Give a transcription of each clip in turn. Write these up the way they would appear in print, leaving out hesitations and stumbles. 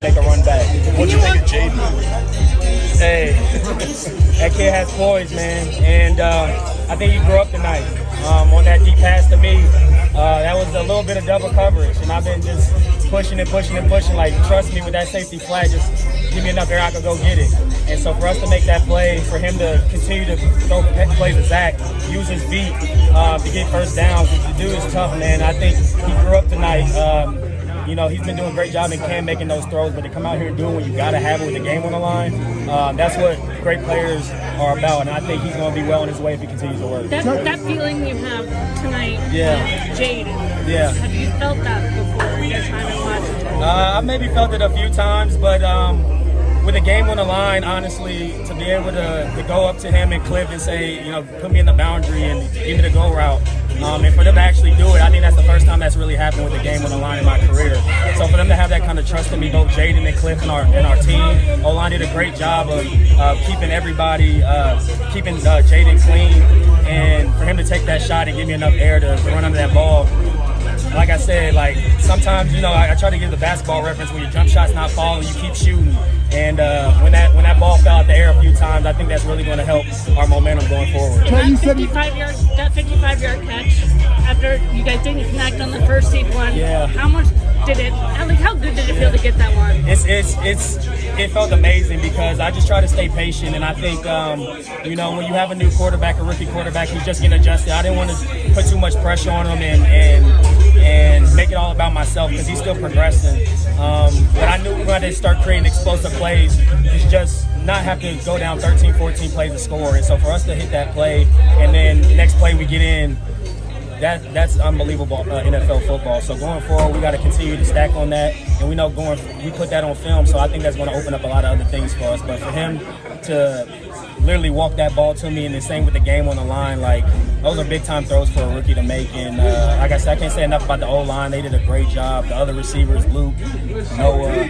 make a run back. What'd you think of Jaden? Hey, that kid has poise, man, and I think he grew up tonight. On that deep pass to me, that was a little bit of double coverage, and I've been just pushing and pushing and pushing. Like, trust me, with that safety flag, just give me enough air, I could go get it. And so for us to make that play, for him to continue to throw plays to Zach, use his feet to get first downs, the dude is tough, man. I think he grew up tonight. He's been doing a great job in camp making those throws, but to come out here and do it when you got to have it with the game on the line, that's what great players are about. And I think he's going to be well on his way if he continues to work. That feeling you have tonight with Jaden, have you felt that before in your time in Washington? I maybe felt it a few times, but with the game on the line, honestly, to be able to go up to him and Cliff and say, put me in the boundary and give me the go route, and for them to actually do it, I think that's the first time that's really happened with the game on the line in my career. So for them to have that kind of trust in me, both Jaden and Cliff and our team, O-line did a great job of keeping everybody, keeping Jaden clean, and for him to take that shot and give me enough air to run under that ball. Like I said, sometimes, I try to give the basketball reference when your jump shot's not falling, you keep shooting. And when that ball fell out the air a few times, I think that's really going to help our momentum going forward. And that 55-yard catch, after you guys didn't connect on the first deep one, how much did it? How good did it feel to get that one? It felt amazing because I just try to stay patient, and I think when you have a new quarterback, a rookie quarterback who's just getting adjusted, I didn't want to put too much pressure on him and make it all about myself because he's still progressing. But I knew we wanted to start creating explosive plays. It's just not have to go down 13, 14 plays to score. And so for us to hit that play and then the next play we get in, that's unbelievable NFL football. So going forward, we got to continue to stack on that. And we know we put that on film, so I think that's going to open up a lot of other things for us. But for him to literally walk that ball to me, and the same with the game on the line, those are big-time throws for a rookie to make. And like I said, I can't say enough about the O-line. They did a great job. The other receivers, Luke, Noah,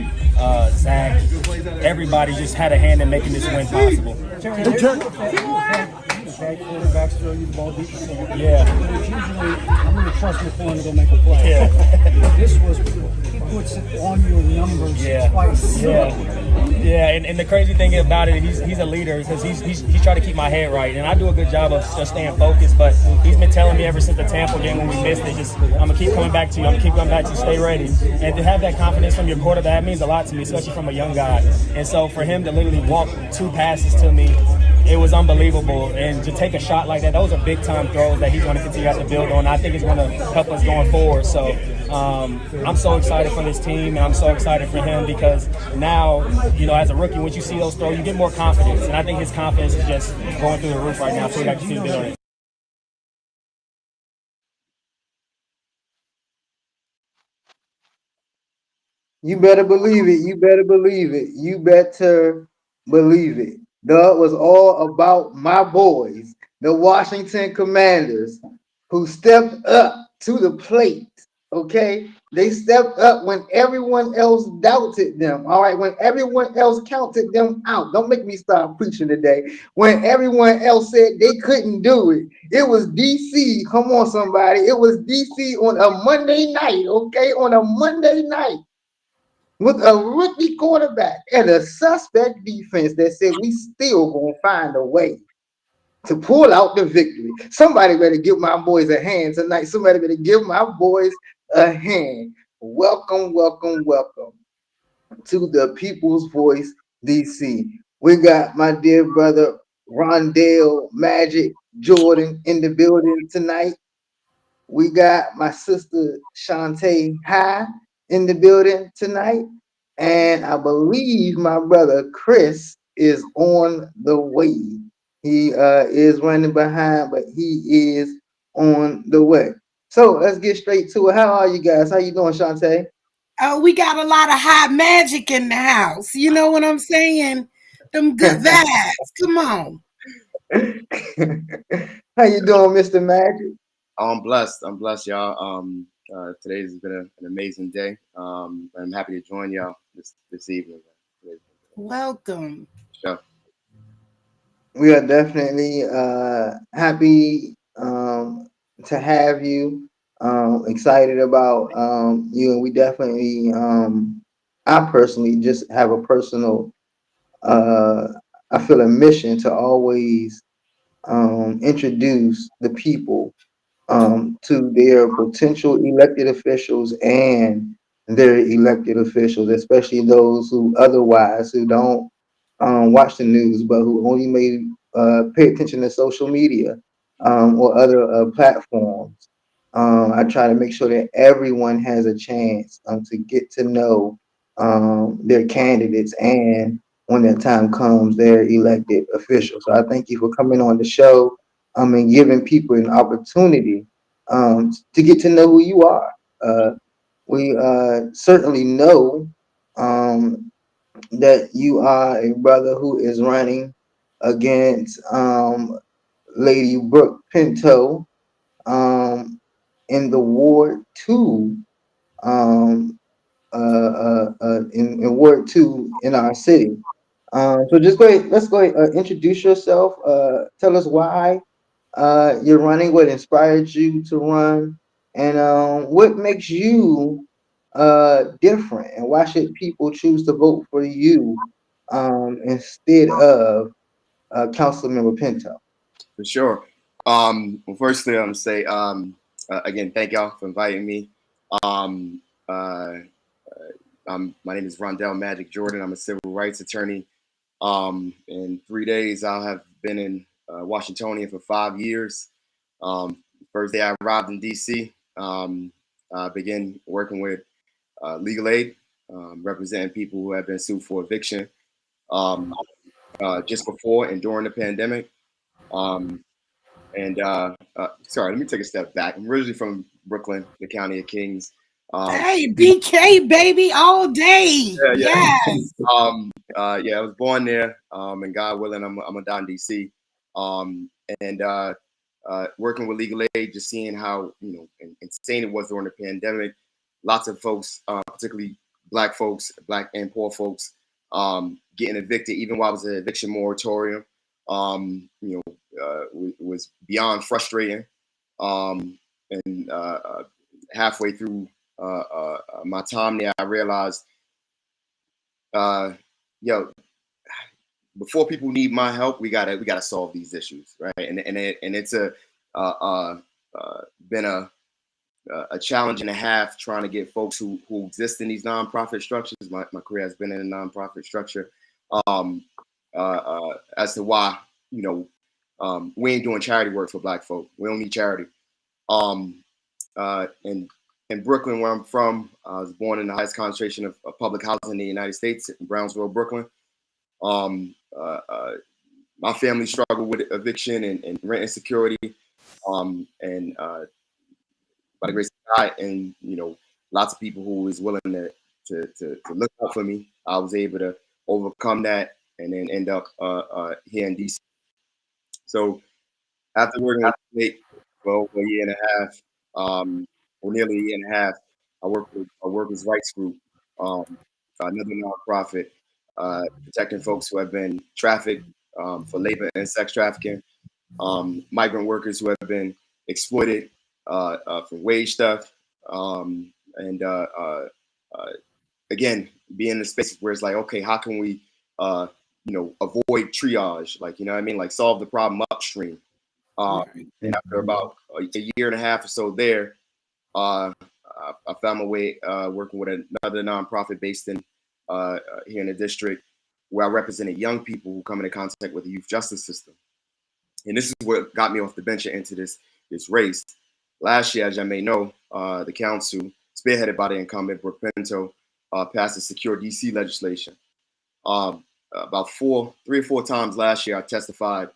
Zach, everybody just had a hand in making this win possible. Quarterbacks throw you the ball deep. Yeah. Usually, I'm going to trust your phone to go make a play. Yeah. This was, he puts it on your numbers twice. Yeah, and the crazy thing about it, he's a leader because he's trying to keep my head right, and I do a good job of just staying focused. But he's been telling me ever since the Tampa game when we missed it, just I'm gonna keep coming back to you. I'm gonna keep coming back to you. Stay ready, and to have that confidence from your quarterback means a lot to me, especially from a young guy. And so for him to literally walk 2 passes to me, it was unbelievable. And to take a shot like that, those are big-time throws that he's going to continue to have to build on. I think it's going to help us going forward. So I'm so excited for this team, and I'm so excited for him because now, as a rookie, once you see those throws, you get more confidence. And I think his confidence is just going through the roof right now, so we got to continue to build it. You better believe it. You better believe it. You better believe it. That was all about my boys, the Washington Commanders, who stepped up to the plate. Okay? They stepped up when everyone else doubted them. All right, when everyone else counted them out. Don't make me start preaching today. When everyone else said they couldn't do it. It was DC. Come on, somebody. It was DC on a Monday night. Okay, on a Monday night, with a rookie quarterback and a suspect defense that said we still gonna find a way to pull out the victory. Somebody better give my boys a hand tonight. Somebody better give my boys a hand. Welcome, welcome, welcome to the People's Voice DC. We got my dear brother Rondell Magic Jordan in the building tonight. We got my sister Shantae High in the building tonight. And I believe my brother Chris is on the way. He is running behind, but he is on the way. So let's get straight to it. How are you guys? How you doing, Shantae? Oh, we got a lot of high magic in the house. You know what I'm saying? Them good vibes. Come on. How you doing, Mr. Magic? I'm blessed. I'm blessed, y'all. Today's been an amazing day. I'm happy to join y'all this evening. Welcome. Sure. We are definitely happy to have you. Excited about you, and we definitely I personally just have a personal, I feel a mission to always introduce the people to their potential elected officials and their elected officials, especially those who don't watch the news, but who only may pay attention to social media or other platforms. I try to make sure that everyone has a chance to get to know their candidates and when that time comes, their elected officials. So I thank you for coming on the show and giving people an opportunity to get to know who you are. We certainly know um, that you are a brother who is running against Lady Brooke Pinto um, in the Ward 2, in Ward 2 in our city. So just go ahead, let's go ahead, introduce yourself. Tell us why you're running, what inspired you to run, and what makes you different, and why should people choose to vote for you instead of Councilmember Pinto? For sure. Well, firstly, I'm gonna say again, thank y'all for inviting me. Um, uh, my name is Rondell Magic Jordan. I'm a civil rights attorney. In 3 days, I'll have been in Washingtonia for 5 years. First day I arrived in DC, I began working with legal aid, representing people who have been sued for eviction um, just before and during the pandemic. Um, Sorry, let me take a step back. I'm originally from Brooklyn, the county of Kings. Hey, BK, baby, all day. Yeah. Yes. Yeah, I was born there, and God willing, I'm gonna die in DC. Um, and Working with legal aid, just seeing how insane it was during the pandemic. Lots of folks, particularly Black folks, Black and poor folks, getting evicted, even while it was an eviction moratorium. Was beyond frustrating. And halfway through my time there, I realized, yo, before people need my help, we gotta solve these issues, right? And it's been a challenge and a half trying to get folks who exist in these nonprofit structures. My career has been in a nonprofit structure, as to why we ain't doing charity work for Black folk. We don't need charity. And in Brooklyn, where I'm from, I was born in the highest concentration of public housing in the United States, in Brownsville, Brooklyn. My family struggled with eviction and rent insecurity, and by the grace of God, and lots of people who was willing to look out for me, I was able to overcome that and then end up here in DC. So after working with state for over a year and a half, or nearly a year and a half, I worked with a workers' rights group, another nonprofit, protecting folks who have been trafficked for labor and sex trafficking, migrant workers who have been exploited for wage theft, and again, be in the space where it's like, okay, how can we, avoid triage, like, you know what I mean, like solve the problem upstream. And after about a year and a half or so there, I found my way working with another nonprofit based in here in the district, where I represented young people who come into contact with the youth justice system. And this is what got me off the bench and into this race. Last year, as I may know, the council, spearheaded by the incumbent Brooke Pinto, passed the Secure DC legislation. About 3 or 4 times last year, I testified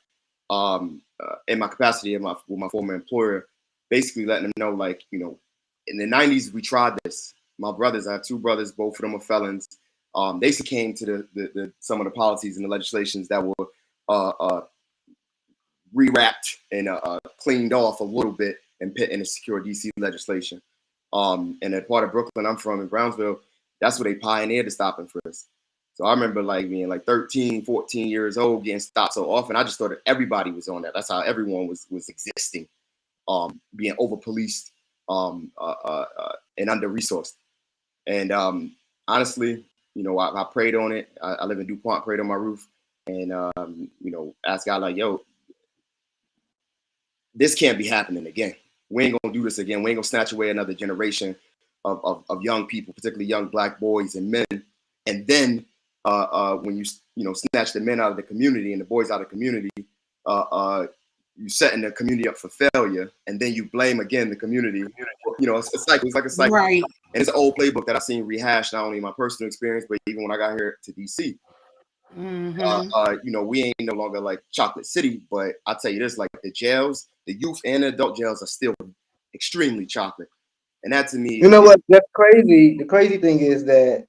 in my capacity with my former employer, basically letting them know, like, in the 90s, we tried this. My brothers, I have 2 brothers, both of them are felons. They succumbed to some of the policies and the legislations that were rewrapped and cleaned off a little bit and put in the Secure DC legislation. And the part of Brooklyn I'm from, in Brownsville, that's where they pioneered the stop and frisk. So I remember being 13, 14 years old, getting stopped so often. I just thought that everybody was on that. That's how everyone was existing, being over policed and under resourced. And honestly, you know, I prayed on it. I live in DuPont, prayed on my roof, and you know, asked God like, yo, this can't be happening again. We ain't gonna do this again. We ain't gonna snatch away another generation of young people, particularly young Black boys and men. And then when you know, snatch the men out of the community and the boys out of the community, you setting the community up for failure, and then you blame again the community. You know, it's a cycle. It's like a cycle. Right. And it's an old playbook that I've seen rehashed, not only in my personal experience, but even when I got here to DC. Mm-hmm. You know, we ain't no longer like Chocolate City, but I'll tell you this, like the jails, the youth and the adult jails are still extremely chocolate. And that to me, You know what? That's crazy. The crazy thing is that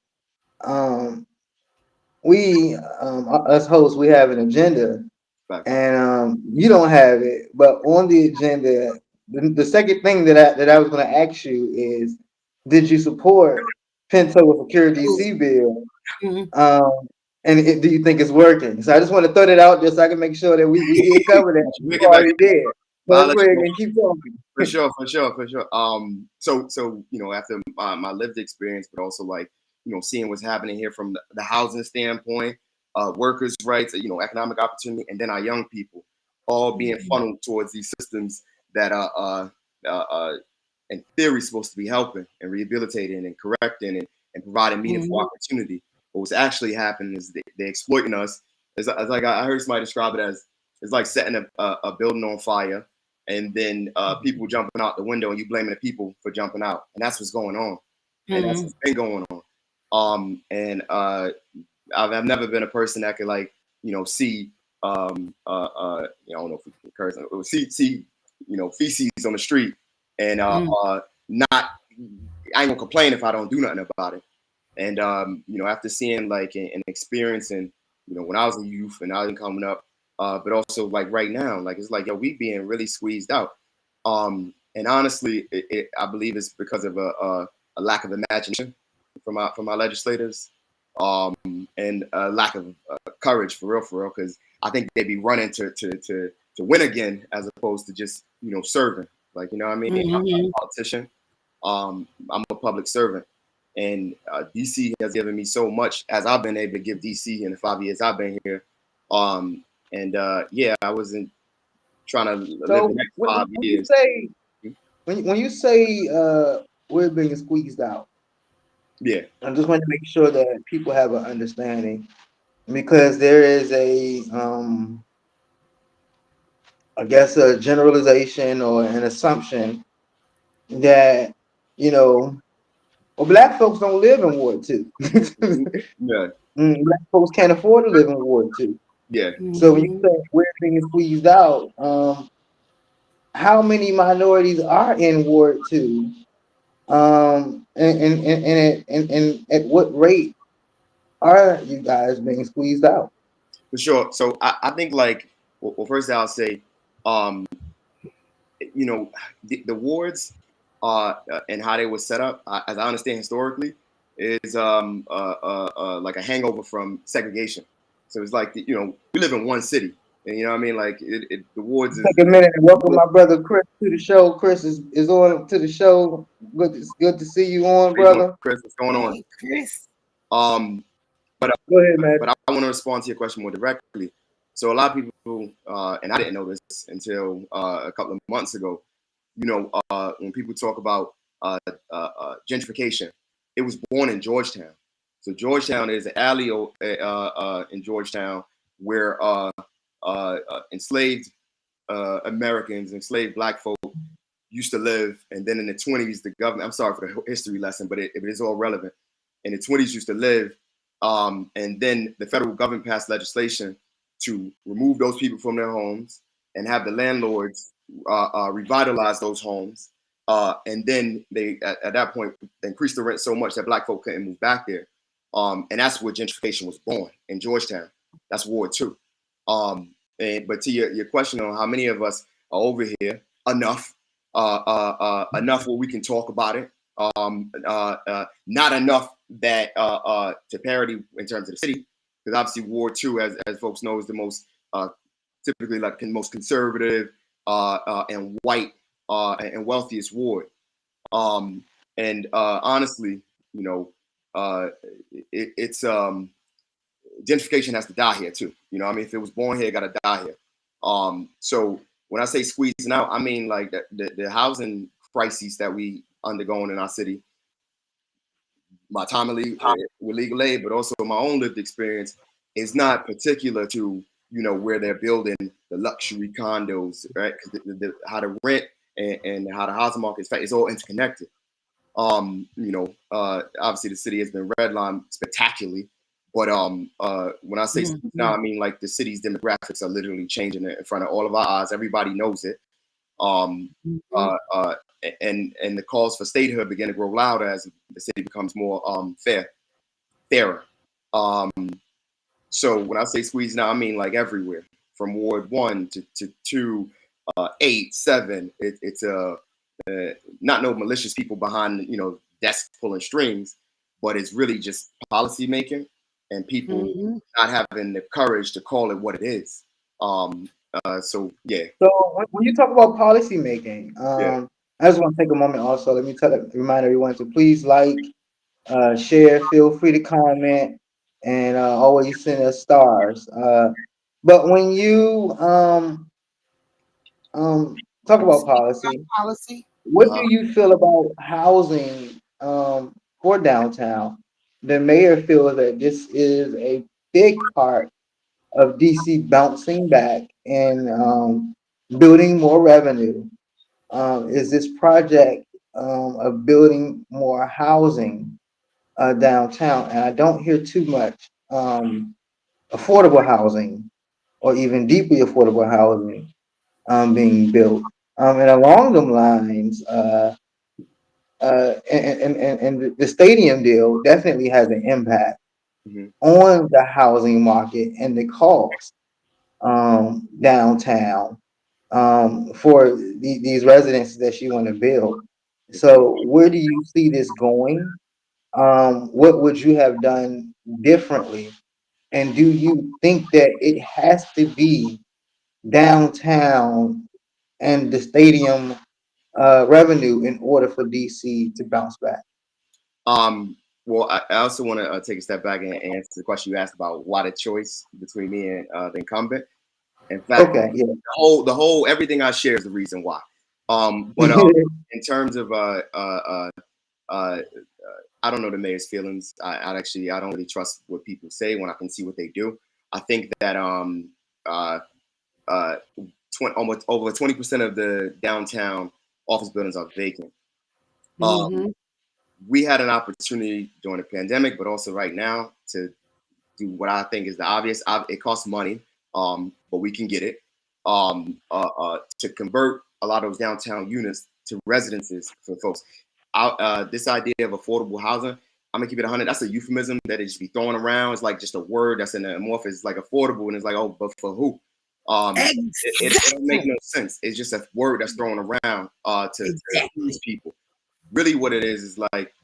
we, us hosts, we have an agenda, and you don't have it. But on the agenda, the second thing that I was going to ask you is, did you support Pinto Secure DC bill? And do you think it's working? So I just want to throw that out just so I can make sure that we did cover that. We already did. But go ahead and keep talking. For sure. So you know, after my lived experience, but also like, you know, seeing what's happening here from the housing standpoint, workers' rights, you know, economic opportunity, and then our young people all being funneled towards these systems that are in theory supposed to be helping and rehabilitating and correcting and providing meaningful opportunity. But what's actually happening is they're exploiting us. It's like I heard somebody describe it as, it's like setting a building on fire, and then people jumping out the window, and you blaming the people for jumping out, and that's what's going on, and that's what's been going on. I've never been a person that could, like, you know, see you know, I don't know if we can curse, see you know, feces on the street, and not, I ain't gonna complain if I don't do nothing about it. And you know, after seeing like and experiencing, you know, when I was a youth and I was coming up, but also like right now, like it's like, yo, we being really squeezed out. And honestly, I believe it's because of a lack of imagination from our legislators, and a lack of courage for real, because I think they'd be running to win again as opposed to just, you know, serving. Like, you know what I mean? I'm not a politician. I'm a public servant. And DC has given me so much as I've been able to give DC in the 5 years I've been here. Yeah, I wasn't trying to live the next 5 years. When you say we're being squeezed out, yeah, I just want to make sure that people have an understanding, because there is a I guess a generalization or an assumption that, you know, well, Black folks don't live in Ward 2. yeah. Black folks can't afford to live in Ward 2. Yeah. So when you say we're being squeezed out, how many minorities are in Ward 2? And at what rate are you guys being squeezed out? For sure. So I think, like, well, first I'll say, you know, the wards and how they were set up, as I understand historically, is like a hangover from segregation. So it's like, you know, we live in one city, and you know what I mean. Like the wards. Take a minute and welcome my brother Chris to the show. Chris is on to the show. Good to see you on, brother. Chris, what's going on? Chris. But go ahead, man. But I want to respond to your question more directly. So a lot of people, and I didn't know this until a couple of months ago, you know, when people talk about gentrification, it was born in Georgetown. So Georgetown is an alley in Georgetown where enslaved Americans, enslaved Black folk used to live. And then in the 20s, the government, I'm sorry for the history lesson, but it is all relevant. In the 20s used to live. And then the federal government passed legislation to remove those people from their homes and have the landlords revitalize those homes. And then they, at that point, increased the rent so much that Black folk couldn't move back there. And that's where gentrification was born, in Georgetown. That's Ward 2. But to your question on how many of us are over here, enough where we can talk about it. Not enough that to parity in terms of the city, because obviously Ward 2, as folks know, is the most typically like the most conservative and white and wealthiest ward. And honestly, you know, it's gentrification has to die here too. You know what I mean? If it was born here, it got to die here. So when I say squeezing out, I mean like the housing crises that we undergoing in our city. My time with legal aid, but also my own lived experience is not particular to, you know, where they're building the luxury condos, right? Because how the rent and how the housing market is all interconnected. You know, obviously the city has been redlined spectacularly, but when I say now, I mean like the city's demographics are literally changing in front of all of our eyes. Everybody knows it. And the calls for statehood begin to grow louder as the city becomes more fairer. So when I say squeeze now, I mean like everywhere from Ward 1 to 2, 8, 7. It's not no malicious people behind, you know, desk pulling strings, but it's really just policy making and people not having the courage to call it what it is. So yeah. So when you talk about policy making, I just want to take a moment also. Let me remind everyone to please like, share, feel free to comment, and always send us stars. But when you talk about policy, what do you feel about housing for downtown? The mayor feels that this is a big part of DC bouncing back and building more revenue. Is this project of building more housing downtown? And I don't hear too much affordable housing or even deeply affordable housing being built. And along them lines, and the stadium deal definitely has an impact on the housing market and the cost downtown for these residences that you want to build. So where do you see this going? What would you have done differently? And do you think that it has to be downtown and the stadium revenue in order for DC to bounce back? Well, I also want to take a step back and answer the question you asked about why the choice between me and the incumbent. In fact, the whole everything I share is the reason why. But in terms of I don't know the mayor's feelings. I don't really trust what people say when I can see what they do. I think that almost over 20% of the downtown office buildings are vacant. We had an opportunity during the pandemic, but also right now to do what I think is the obvious. It costs money, but we can get it to convert a lot of those downtown units to residences for folks. This idea of affordable housing, I'm gonna keep it 100. That's a euphemism that it just be thrown around. It's like just a word that's in the amorphous, like affordable, and it's like, oh, but for who? It don't make no sense. It's just a word that's thrown around to confuse people. Really, what it is like,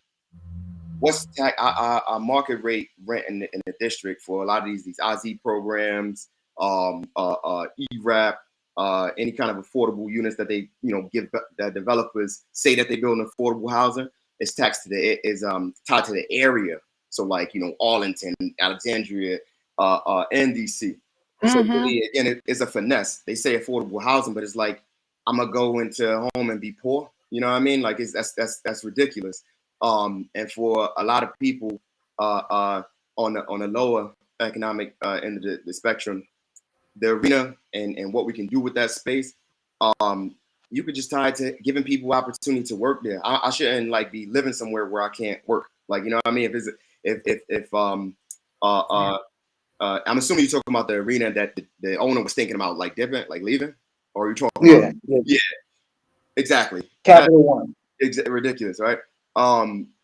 what's our market rate rent in the district for a lot of these IZ programs, ERAP, any kind of affordable units that they give the developers say that they build an affordable housing is taxed to tied to the area. So like Arlington, Alexandria, and DC. So really, again, it's a finesse. They say affordable housing, but it's like I'm gonna go into a home and be poor. You know what I mean? Like that's ridiculous. And for a lot of people on the lower economic end of the spectrum, the arena and what we can do with that space, you could just tie it to giving people opportunity to work there. I shouldn't like be living somewhere where I can't work. Like, you know what I mean? I'm assuming you're talking about the arena that the owner was thinking about like different, like leaving, or are you talking about? Yeah, exactly. Capital One. Ridiculous, right?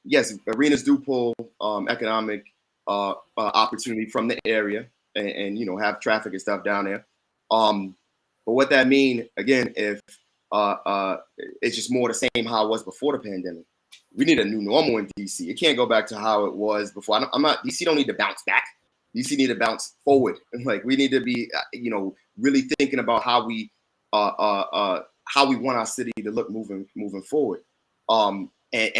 Yes, arenas do pull economic opportunity from the area and have traffic and stuff down there. But what that means, again, if it's just more the same how it was before the pandemic. We need a new normal in DC. It can't go back to how it was before. DC don't need to bounce back. DC need to bounce forward. Like we need to be, really thinking about how we want our city to look moving forward. And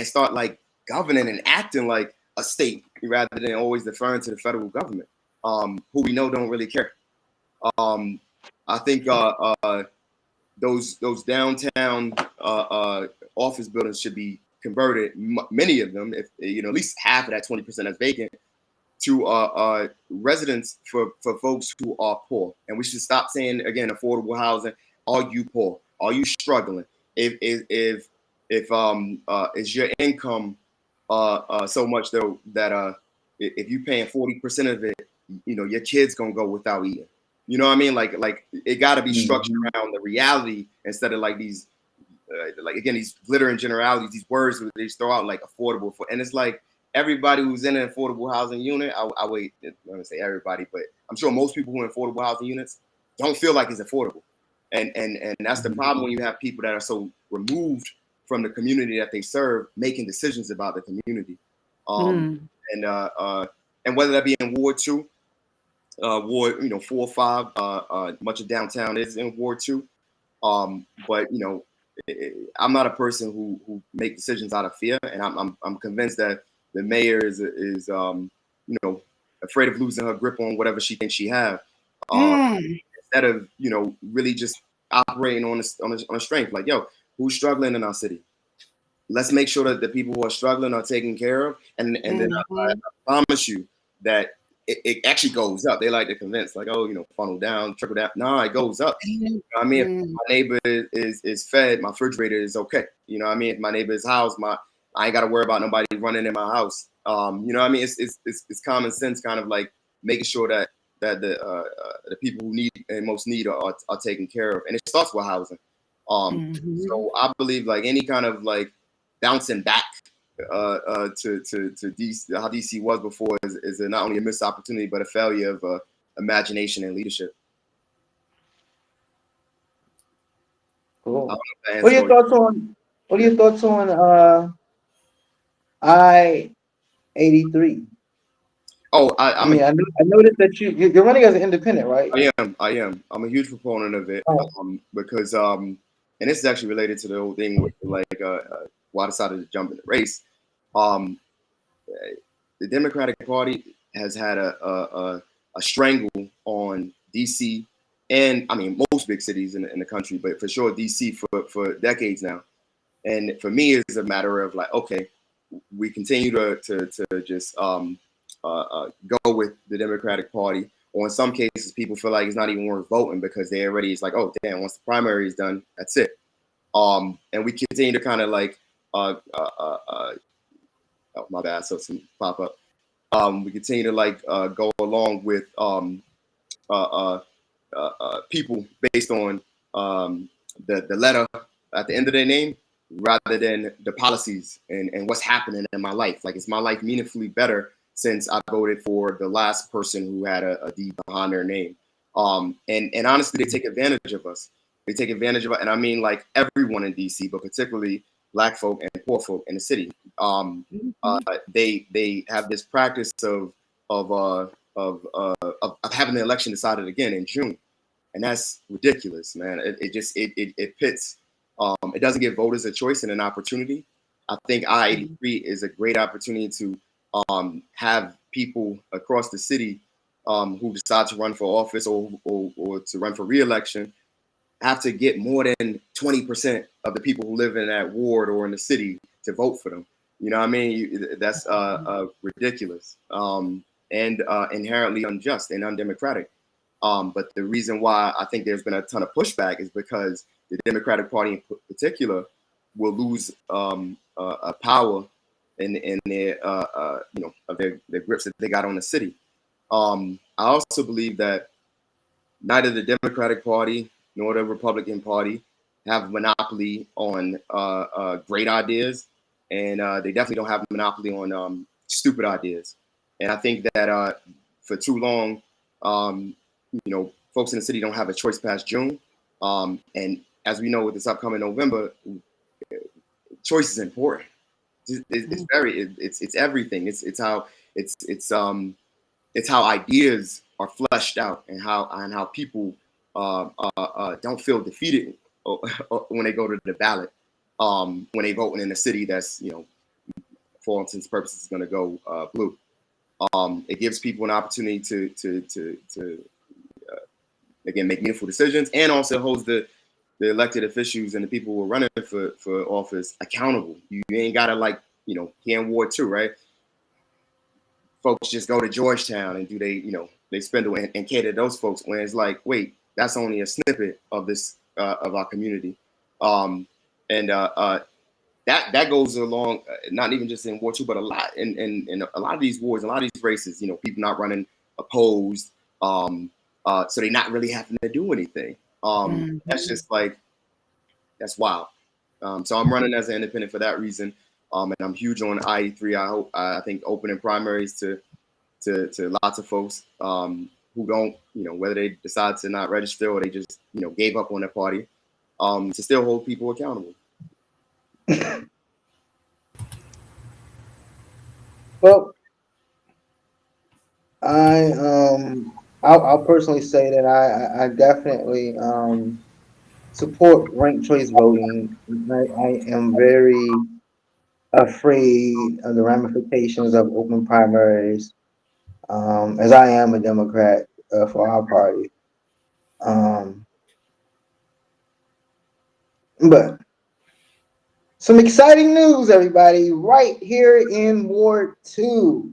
start like governing and acting like a state rather than always deferring to the federal government, who we know don't really care. I think those downtown office buildings should be converted. Many of them, if at least half of that 20% that's vacant, to residents for folks who are poor. And we should stop saying again affordable housing. Are you poor? Are you struggling? If is your income so much though that if you paying 40% of it, your kid's gonna go without eating. You know what I mean? Like it got to be structured around the reality instead of like these, these glittering generalities, these words that they throw out like affordable for, and it's like everybody who's in an affordable housing unit. I wait, I'm gonna say everybody, but I'm sure most people who are in affordable housing units don't feel like it's affordable, and that's the problem when you have people that are so removed from the community that they serve, making decisions about the community, and whether that be in Ward 2. Ward 4 or 5, much of downtown is in Ward 2. But I'm not a person who make decisions out of fear, and I'm convinced that the mayor is afraid of losing her grip on whatever she thinks she have, instead of really just operating on a strength. Like, yo, who's struggling in our city? Let's make sure that the people who are struggling are taken care of, and then I promise you that it actually goes up. They like to convince, like, oh, funnel down, trickle down. No, it goes up. I mean, if my neighbor is fed, my refrigerator is okay. I mean, if my neighbor is housed, I ain't got to worry about nobody running in my house. I mean, it's common sense, kind of like making sure that the people who need and most need are taken care of, and it starts with housing. So I believe like any kind of like bouncing back to DC, how DC was before, is not only a missed opportunity but a failure of imagination and leadership. Cool. What are your thoughts on I-83? Oh, I noticed that you're running as an independent, right? I am. I'm a huge proponent of it, because and this is actually related to the whole thing with like why I decided to jump in the race. The Democratic Party has had a strangle on DC, and I mean most big cities in the country, but for sure DC for decades now. And for me, it's a matter of like, okay, we continue to just go with the Democratic Party, or in some cases, people feel like it's not even worth voting because they already, it's like, oh damn, once the primary is done, that's it. And we continue to kind of like oh my bad, so some pop up. We continue to like go along with people based on the letter at the end of their name, rather than the policies and what's happening in my life. Like, is my life meaningfully better since I voted for the last person who had a D behind their name? And honestly, they take advantage of us. They take advantage of it, and I mean like everyone in DC, but particularly Black folk and poor folk in the city. They have this practice of having the election decided again in June, and that's ridiculous, man. It pits. It doesn't give voters a choice and an opportunity. I think I-83 is a great opportunity to have people across the city who decide to run for office or to run for re-election have to get more than 20% of the people who live in that ward or in the city to vote for them. You know what I mean? That's ridiculous and inherently unjust and undemocratic. But the reason why I think there's been a ton of pushback is because the Democratic Party in particular will lose a power in their of their grips that they got on the city. I also believe that neither the Democratic Party nor the Republican Party have a monopoly on great ideas, and they definitely don't have a monopoly on stupid ideas. And I think that for too long, folks in the city don't have a choice past June. And as we know, with this upcoming November, choice is important. It's everything. It's how ideas are fleshed out, and how people don't feel defeated when they go to the ballot, when they vote in a city that's for all intents and purposes, is going to go blue. It gives people an opportunity to again, make meaningful decisions, and also holds the elected officials and the people who are running for office accountable. You ain't got to, like, you know, here in Ward 2, right? Folks just go to Georgetown and do they spindle and cater to those folks, when it's like, wait, that's only a snippet of this of our community. That goes along, not even just in Ward 2, but a lot in a lot of these wards, a lot of these races, you know, people not running opposed, so they're not really having to do anything. That's just like, that's wild. So I'm running as an independent for that reason. And I'm huge on I-83. I think opening primaries to lots of folks who don't, you know, whether they decide to not register or they just, you know, gave up on their party, to still hold people accountable. Well, I'll personally say that I definitely support ranked choice voting. I am very afraid of the ramifications of open primaries, as I am a Democrat for our party. But some exciting news, everybody, right here in Ward 2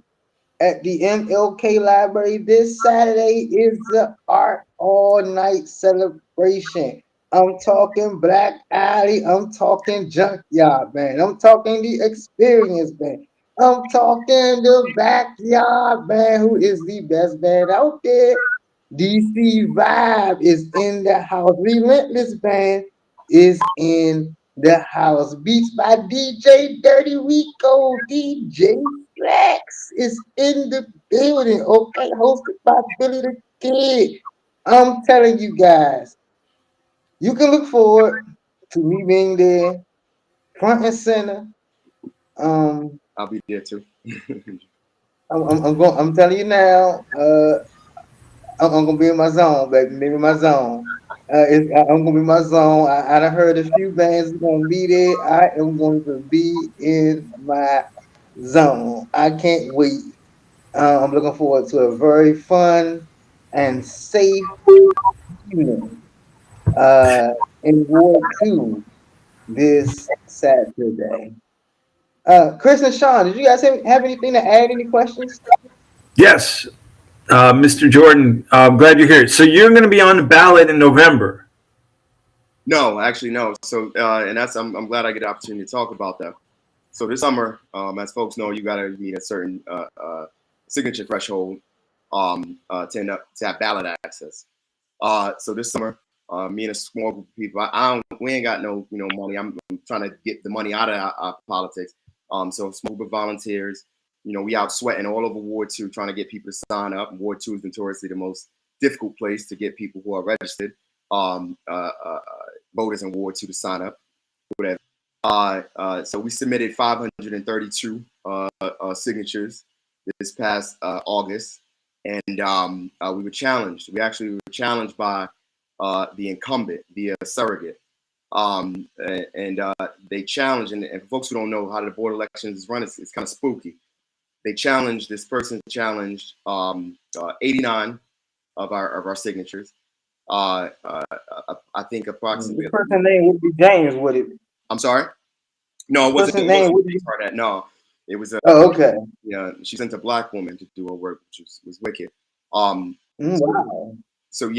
at the MLK Library. This Saturday is the Art All Night celebration. I'm talking Black Alley. I'm talking Junkyard Band. I'm talking the Experience Band. I'm talking the Backyard Band, who is the best band out there. DC Vibe is in the house. Relentless Band is in the house. Beats by DJ Dirty Rico. DJ Flex is in the building. Okay, hosted by Billy the Kid. I'm telling you guys, you can look forward to me being there, front and center. I'll be there too. I'm telling you now. I'm gonna be in my zone, baby. Maybe my zone. I'm gonna be in my zone. I done heard a few bands gonna be there. I am going to be in my zone. I can't wait. I'm looking forward to a very fun and safe evening in Ward 2 this Saturday. Chris and Sean, did you guys have anything to add? Any questions? Yes, Mr. Jordan, I'm glad you're here. So you're going to be on the ballot in November. No, actually, no. So, and I'm glad I get the opportunity to talk about that. So this summer, as folks know, you got to meet a certain signature threshold to have ballot access. So this summer, me and a small group of people, we ain't got no money. I'm trying to get the money out of our politics. So a small group of volunteers, we out sweating all over Ward 2 trying to get people to sign up. And Ward 2 is notoriously the most difficult place to get people who are registered voters in Ward 2 to sign up. Whatever. So we submitted 532 signatures this past August, and we were challenged. We were challenged by the incumbent, the surrogate, and they challenged. And for folks who don't know how the board of elections is run, it's kind of spooky. They challenged. This person challenged 89 of our signatures. I think approximately. The person's name would be James, would it? I'm sorry. No, it wasn't. No, it was a. Oh, okay. Yeah, she sent a Black woman to do her work, which was wicked. Wow. So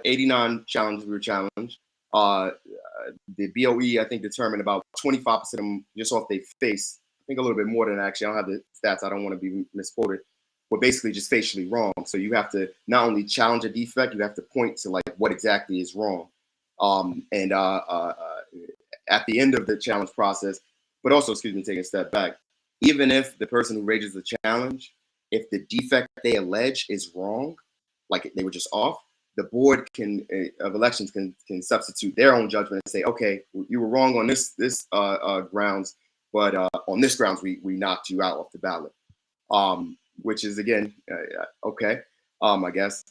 89 challenges we were challenged. The BOE, I think, determined about 25% of them just off their face. I think a little bit more than that, actually. I don't have the stats. I don't want to be misquoted. But basically just facially wrong. So you have to not only challenge a defect, you have to point to like what exactly is wrong. At the end of the challenge process, but also, taking a step back, even if the person who raises the challenge, if the defect they allege is wrong, like they were just off, the board of elections can substitute their own judgment and say, okay, you were wrong on this grounds, but on this grounds we knocked you out off the ballot. Which is again okay, I guess.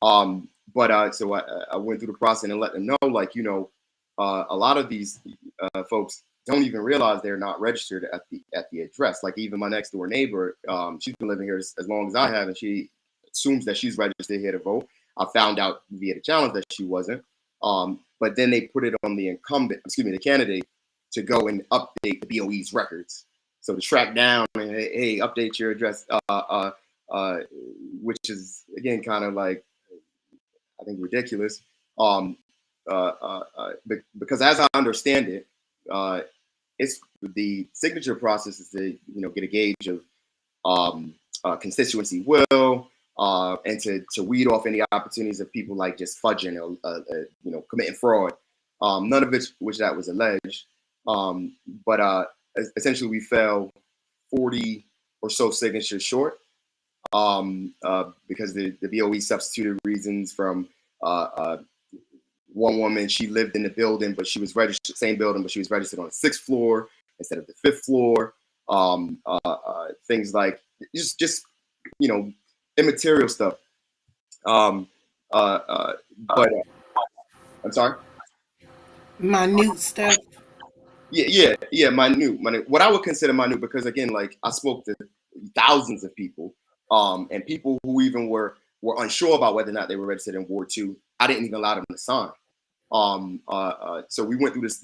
So I went through the process and let them know, like, a lot of these folks don't even realize they're not registered at the address. Like even my next door neighbor, she's been living here as long as I have, and she assumes that she's registered here to vote. I found out via the challenge that she wasn't. But then they put it on the the candidate, to go and update the BOE's records. So to track down and hey, update your address, which is again kind of like, I think, ridiculous. Because as I understand it, it's the signature process is to get a gauge of constituency will, and to weed off any opportunities of people like just fudging or committing fraud. None of which that was alleged. But essentially we fell 40 or so signatures short, because the BOE substituted reasons from one woman. She lived in the building, but she was registered, same building, but she was registered on the 6th floor instead of the 5th floor. Things like just immaterial stuff. But I'm sorry. Minute stuff. Yeah, minute. What I would consider minute, because again, like I spoke to thousands of people, and people who even were unsure about whether or not they were registered in Ward 2. I didn't even allow them to sign. So we went through this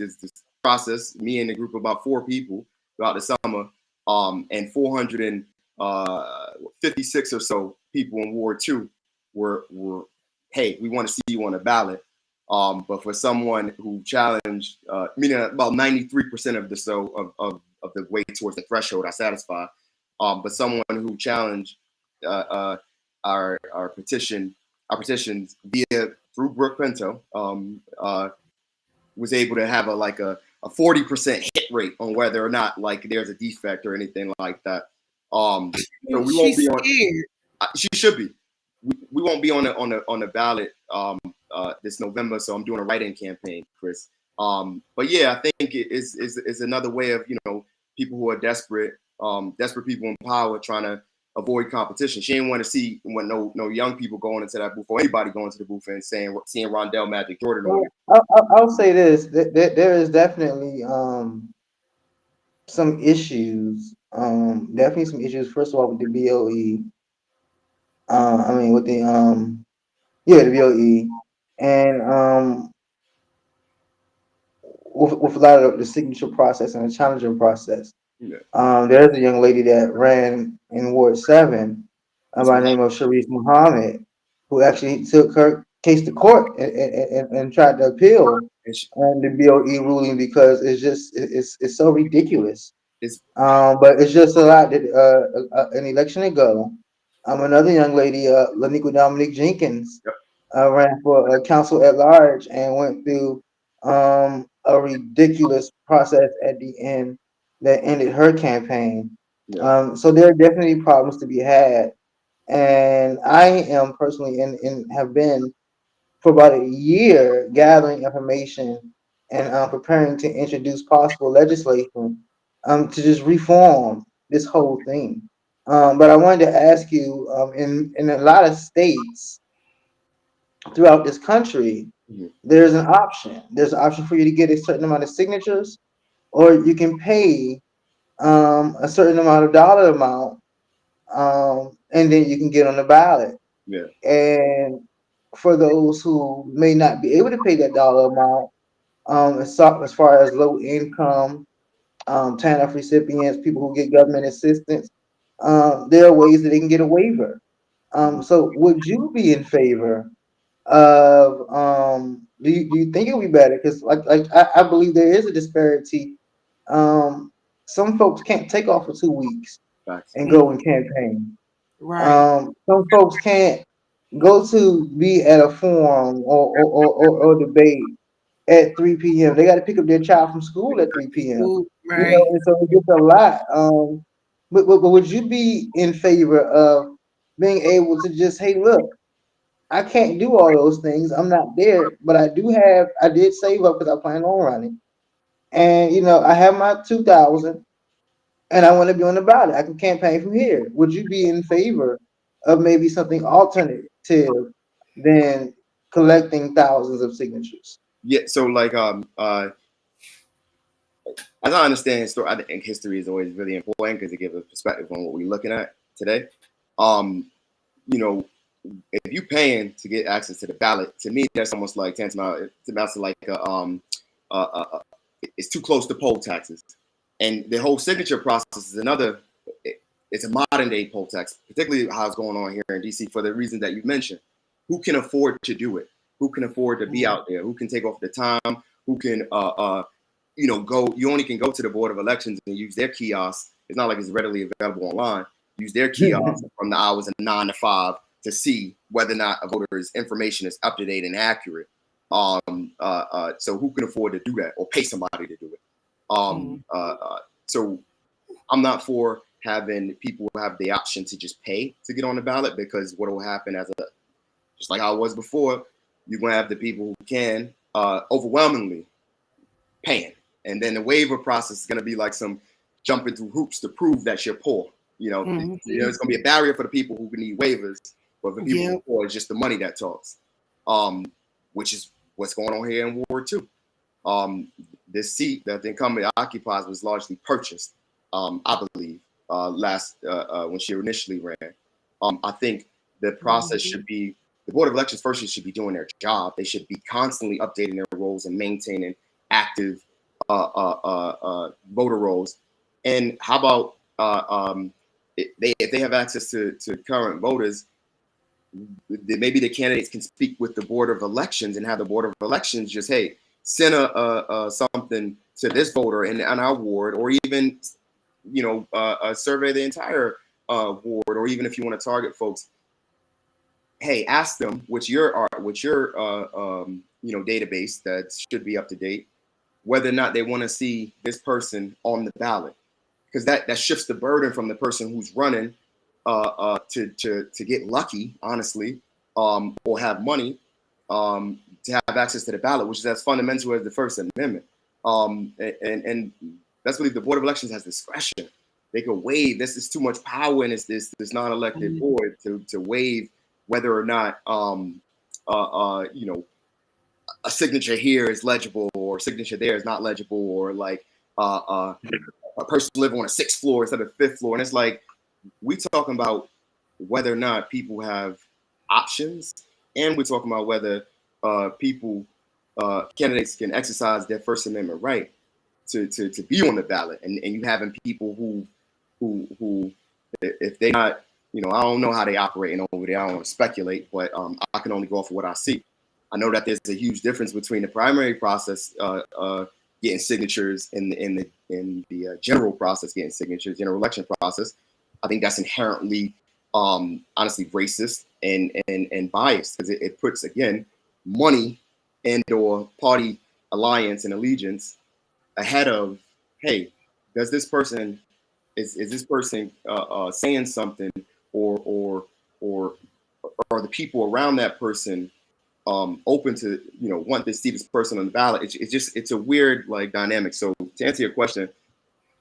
process, me and a group of about 4 people throughout the summer, and 456 or so people in Ward 2 were hey, we want to see you on the ballot. But for someone who challenged, meaning about 93% of the way towards the threshold, I satisfy. But someone who challenged our petitions through Brooke Pinto, was able to have a 40% hit rate on whether or not like there's a defect or anything like that. So we won't be on. She should be. We won't be on the ballot this November, so I'm doing a write-in campaign, Chris. But yeah, I think it is another way of people who are desperate people in power trying to avoid competition. She didn't want to see no young people going into that booth, or anybody going to the booth and seeing Rondell Magic Jordan. I'll say this: there is definitely some issues. Definitely some issues. First of all, with the BOE. With the the BOE, and with a lot of the signature process and the challenging process. Yeah. There's a young lady that ran in Ward 7 by the name of Sharice Muhammad, who actually took her case to court and tried to appeal on the BOE ruling, because it's so ridiculous. But it's just a lot that an election ago, another young lady, Laniqua Dominique Jenkins, ran for council at large and went through a ridiculous process at the end that ended her campaign. Yeah. So there are definitely problems to be had, and I am personally and have been for about a year gathering information and preparing to introduce possible legislation to just reform this whole thing. But I wanted to ask you, in a lot of states throughout this country, there's an option. There's an option for you to get a certain amount of signatures, or you can pay a certain amount of dollar amount, and then you can get on the ballot. Yeah. And for those who may not be able to pay that dollar amount, as far as low income, TANF recipients, people who get government assistance, there are ways that they can get a waiver. So would you be in favor of, do you think it would be better? Because I believe there is a disparity. Some folks can't take off for 2 weeks and go and campaign. Right. Some folks can't go to be at a forum or debate at 3 p.m. They got to pick up their child from school at 3 p.m. Right. And so it gets a lot. But would you be in favor of being able to just, hey, look, I can't do all those things. I'm not there, but I did save up because I plan on running. And, I have my 2,000 and I want to be on the ballot. I can campaign from here. Would you be in favor of maybe something alternative than collecting thousands of signatures? Yeah. So as I understand history, I think history is always really important because it gives a perspective on what we're looking at today. You know, if you paying to get access to the ballot, to me that's almost like tantamount. It's about to like it's too close to poll taxes, and the whole signature process is another. It's a modern day poll tax, particularly how it's going on here in DC for the reason that you mentioned. Who can afford to do it? Who can afford to be out there? Who can take off the time? Who can go? You only can go to the Board of Elections and use their kiosks. It's not like it's readily available online. Use their kiosks from the hours of 9 to 5 to see whether or not a voter's information is up to date and accurate. So who can afford to do that or pay somebody to do it? So I'm not for having people have the option to just pay to get on the ballot, because what will happen just like I was before, you're going to have the people who can overwhelmingly paying. And then the waiver process is going to be like some jumping through hoops to prove that you're poor. You know, it's going to be a barrier for the people who need waivers, but for people who are poor, it's just the money that talks, which is what's going on here in Ward 2. This seat that the incumbent occupies was largely purchased, I believe, when she initially ran. I think the process should be, the Board of Elections first should be doing their job. They should be constantly updating their roles and maintaining active voter rolls. And how about if they have access to current voters, maybe the candidates can speak with the Board of Elections and have the Board of Elections just, hey, send something to this voter in our ward, or even survey the entire ward, or even if you want to target folks, hey, ask them which your database that should be up to date, whether or not they want to see this person on the ballot, because that shifts the burden from the person who's running to get lucky, honestly, or have money to have access to the ballot, which is as fundamental as the First Amendment. And that's what the Board of Elections has discretion. They can waive. This is too much power in this non-elected board to waive whether or not a signature here is legible or a signature there is not legible, or like a person living on a 6th floor instead of 5th floor. And it's like, we talking about whether or not people have options, and we're talking about whether candidates can exercise their First Amendment right to be on the ballot. And you having people who if they not, I don't know how they operating over there. I don't want to speculate, but I can only go off of what I see. I know that there's a huge difference between the primary process, getting signatures, in the general process, getting signatures, general election process. I think that's inherently, honestly, racist and biased, because it puts, again, money and/or party alliance and allegiance ahead of, hey, does this person is this person saying something, or are the people around that person open to want to see this person on the ballot? It's a weird like dynamic. So to answer your question,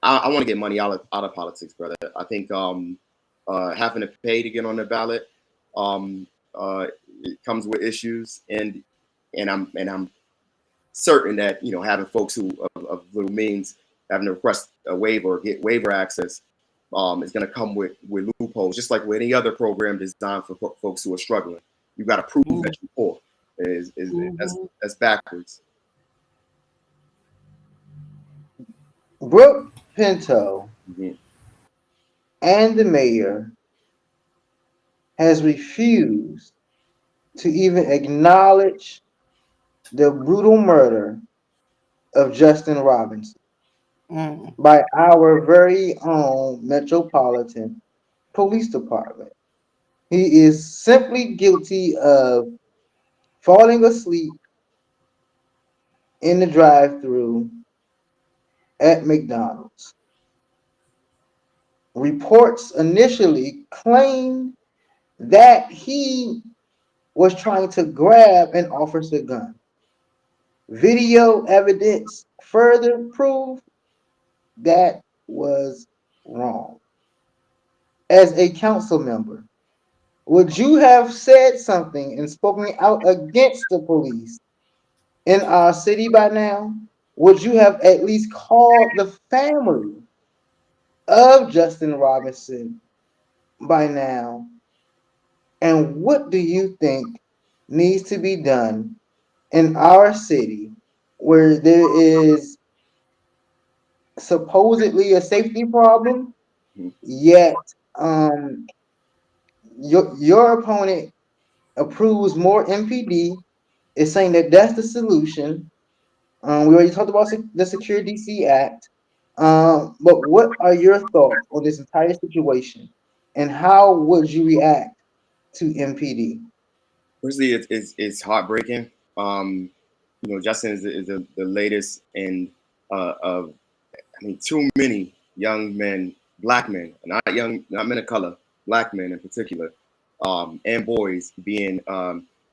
I want to get money out of politics, brother. I think having to pay to get on the ballot it comes with issues, and I'm certain that having folks who of little means having to request a waiver or get waiver access is going to come with loopholes, just like with any other program designed for folks who are struggling. You got to prove that you're poor. That's backwards. Brooke Pinto and the mayor has refused to even acknowledge the brutal murder of Justin Robinson by our very own Metropolitan Police Department. He is simply guilty of falling asleep in the drive-thru at McDonald's. Reports initially claimed that he was trying to grab an officer gun. Video evidence further proved that was wrong. As a council member, would you have said something and spoken out against the police in our city by now? would you have at least called the family of Justin Robinson by now? And what do you think needs to be done in our city where there is supposedly a safety problem, yet your opponent approves more MPD, is saying that that's the solution. We already talked about the Secure DC Act. But what are your thoughts on this entire situation, and how would you react to MPD? Firstly, it's heartbreaking. Justin is the latest in of, too many young men, black men, not men of color, black men in particular, and boys being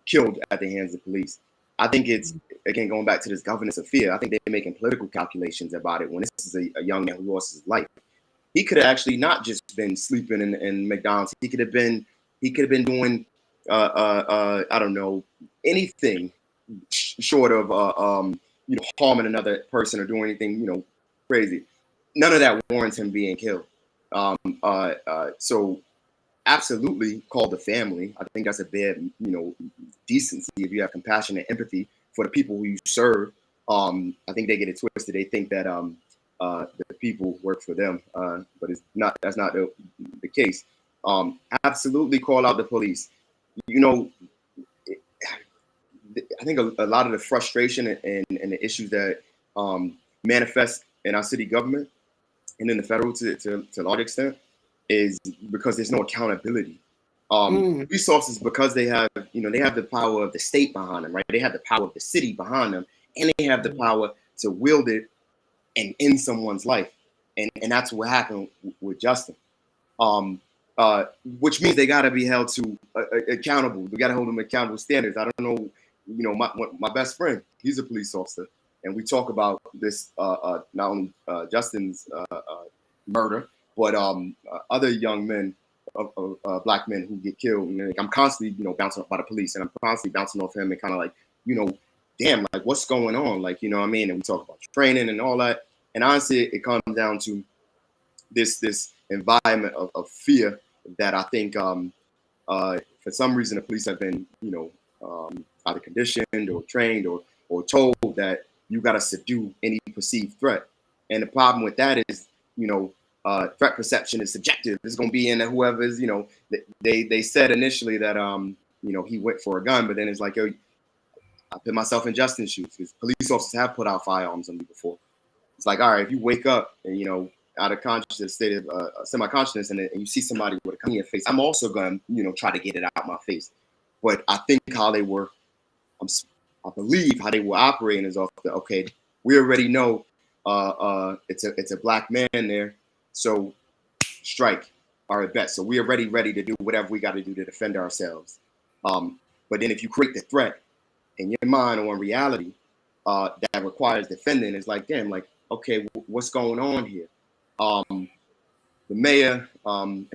killed at the hands of police. I think it's, again, going back to this governance of fear. I think they're making political calculations about it when this is a young man who lost his life. He could have actually not just been sleeping in McDonald's. He could have been doing I don't know, anything short of harming another person or doing anything crazy. None of that warrants him being killed. So absolutely call the family. I think that's a bad decency. If you have compassion and empathy for the people who you serve, I think they get it twisted. They think that the people work for them, but it's not. That's not the case. Absolutely call out the police. I think a lot of the frustration and the issues that manifest in our city government and in the federal to a large extent is because there's no accountability. Resources, because they have the power of the state behind them, right? They have the power of the city behind them, and they have the power to wield it and end someone's life. And that's what happened with Justin. Which means they got to be held to accountable. We got to hold them accountable standards. I don't know, my best friend, he's a police officer, and we talk about this not only Justin's murder, but other young men, black men who get killed. And I'm constantly, bouncing off by the police, and I'm constantly bouncing off him and kind of like, damn, like what's going on? Like, you know what I mean? And we talk about training and all that. And honestly, it comes down to this environment of fear that I think for some reason the police have been, either conditioned or trained or told that you got to subdue any perceived threat. And the problem with that is, threat perception is subjective. It's going to be in whoever is, they said initially that, he went for a gun, but then it's like, yo, I put myself in Justin's shoes because police officers have put out firearms on me before. It's like, all right, if you wake up and, out of consciousness, state of semi-consciousness, and you see somebody with a gun in your face, I'm also going to, try to get it out my face. But I think how they were, I believe how they were operating is off the, okay, we already know it's a black man there, so strike, all right, bet. So we are ready to do whatever we got to do to defend ourselves. But then if you create the threat in your mind or in reality that requires defending, it's like, damn, like, okay, what's going on here? The mayor,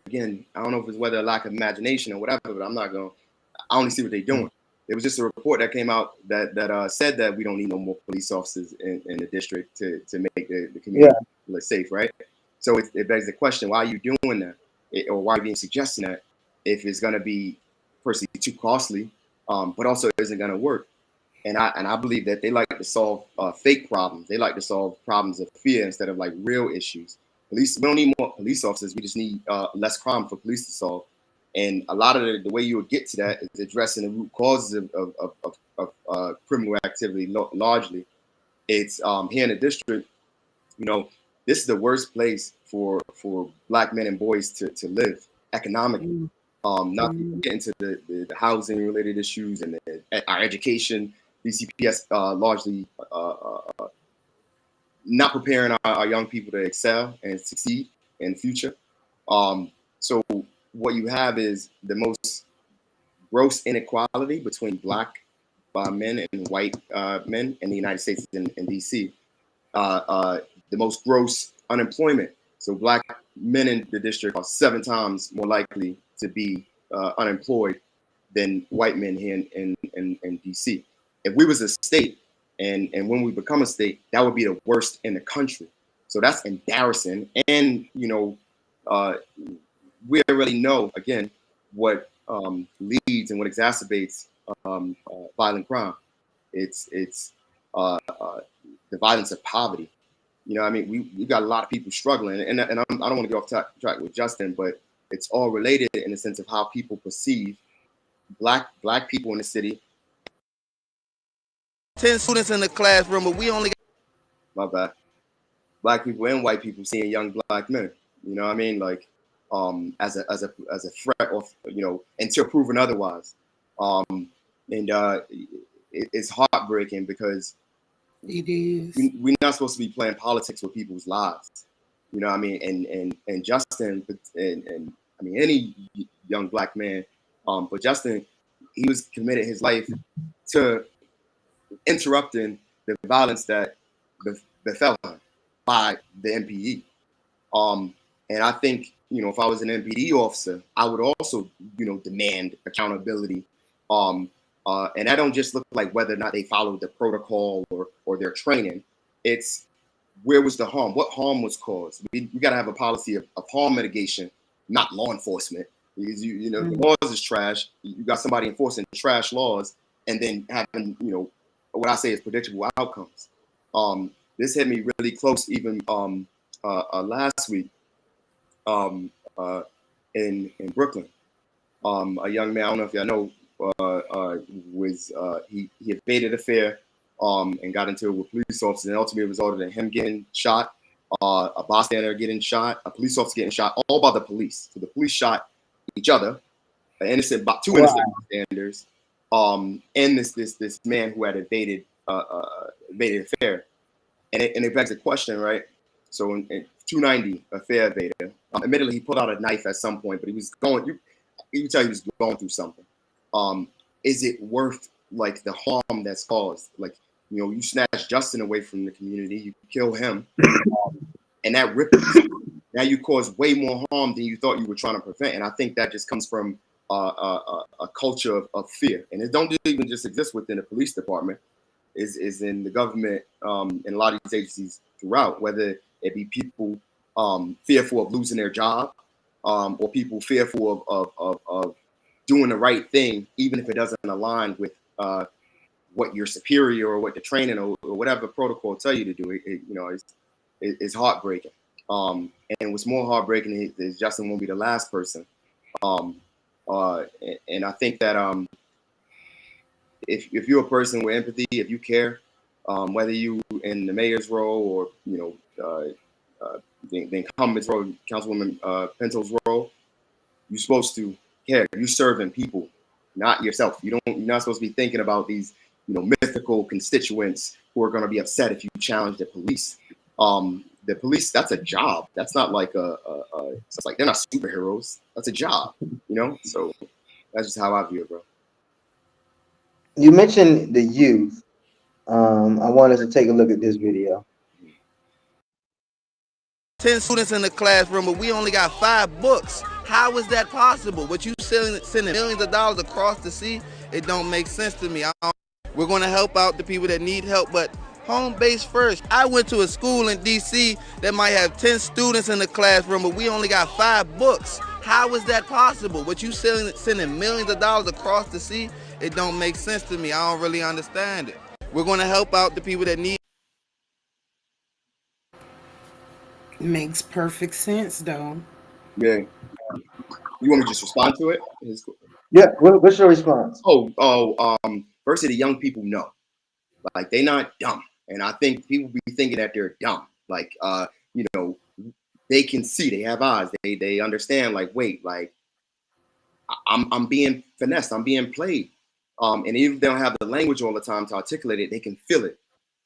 again, I don't know if it's whether a lack of imagination or whatever, but I only see what they're doing. There was just a report that came out that said that we don't need no more police officers in the district to make the community safe, right? So it begs the question, why are you doing that? Or why are you being suggesting that if it's going to be firstly too costly, but also isn't going to work? And I believe that they like to solve fake problems. They like to solve problems of fear instead of like real issues. We don't need more police officers. We just need less crime for police to solve. And a lot of the way you would get to that is addressing the root causes of criminal activity. Largely, it's here in the district. This is the worst place for black men and boys to live economically. Not to get into the housing related issues and our education. DCPS largely not preparing our young people to excel and succeed in the future. So what you have is the most gross inequality between black men and white men in the United States and DC. The most gross unemployment. So black men in the district are 7 times more likely to be unemployed than white men here in DC. If we was a state, And when we become a state, that would be the worst in the country. So that's embarrassing. And, we already know, again, what leads and what exacerbates violent crime. It's the violence of poverty. I mean, we got a lot of people struggling, and I don't want to get off track with Justin, but it's all related in the sense of how people perceive black people in the city. 10 students in the classroom, but we only got... My bad. Black people and white people seeing young black men. You know what I mean? Like, as a threat, or until proven otherwise. It's heartbreaking because it is. We're not supposed to be playing politics with people's lives. You know what I mean? And Justin, and I mean any young black man, but Justin, he was committed his life to interrupting the violence that befell him by the MPD. And I think, if I was an MPD officer, I would also, demand accountability. And that don't just look like whether or not they followed the protocol or their training. It's where was the harm? What harm was caused? We got to have a policy of harm mitigation, not law enforcement. Because the laws is trash. You got somebody enforcing trash laws, and then having what I say is predictable outcomes. This hit me really close even last week in Brooklyn. A young man, I don't know if y'all know, he evaded a fare and got into it with police officers, and ultimately resulted in him getting shot, a bystander getting shot, a police officer getting shot, all by the police. So the police shot each other, two innocent bystanders, and this man who had evaded a fare. And it begs the question, right? So in 290, a fare evader, admittedly he pulled out a knife at some point, but he was going. You can tell he was going through something. Is it worth like the harm that's caused? Like, you snatch Justin away from the community, you kill him, and that ripples. Now you cause way more harm than you thought you were trying to prevent. And I think that just comes from a culture of fear. And it don't even just exist within the police department. Is in the government and a lot of these agencies throughout, whether it be people fearful of losing their job, or people fearful of doing the right thing, even if it doesn't align with what your superior or what the training or whatever protocol tell you to do. It's heartbreaking. And what's more heartbreaking is Justin won't be the last person. And I think that if you're a person with empathy, if you care, whether you in the mayor's role or the incumbent's role, Councilwoman Pinto's role, you're supposed to care. You're serving people, not yourself. You're not supposed to be thinking about these mythical constituents who are going to be upset if you challenge the police. The police, that's a job. That's not like it's like they're not superheroes. That's a job, So that's just how I view it, bro. You mentioned the youth. I want us to take a look at this video. 10 students in the classroom, but we only got 5 books. How is that possible? But you sending millions of dollars across the sea? It don't make sense to me. We're going to help out the people that need help, but home base first. I went to a school in D.C. that might have 10 students in the classroom, but we only got 5 books. How is that possible? But you sending millions of dollars across the sea? It don't make sense to me. I don't really understand it. We're going to help out the people that need. Makes perfect sense, though. Yeah. You want me to just respond to it? Yeah. What's your response? First, the young people know, like they're not dumb, and I think people be thinking that they're dumb. Like, they can see, they have eyes, they understand. Like, wait, like I'm being finessed, I'm being played, and even if they don't have the language all the time to articulate it, they can feel it.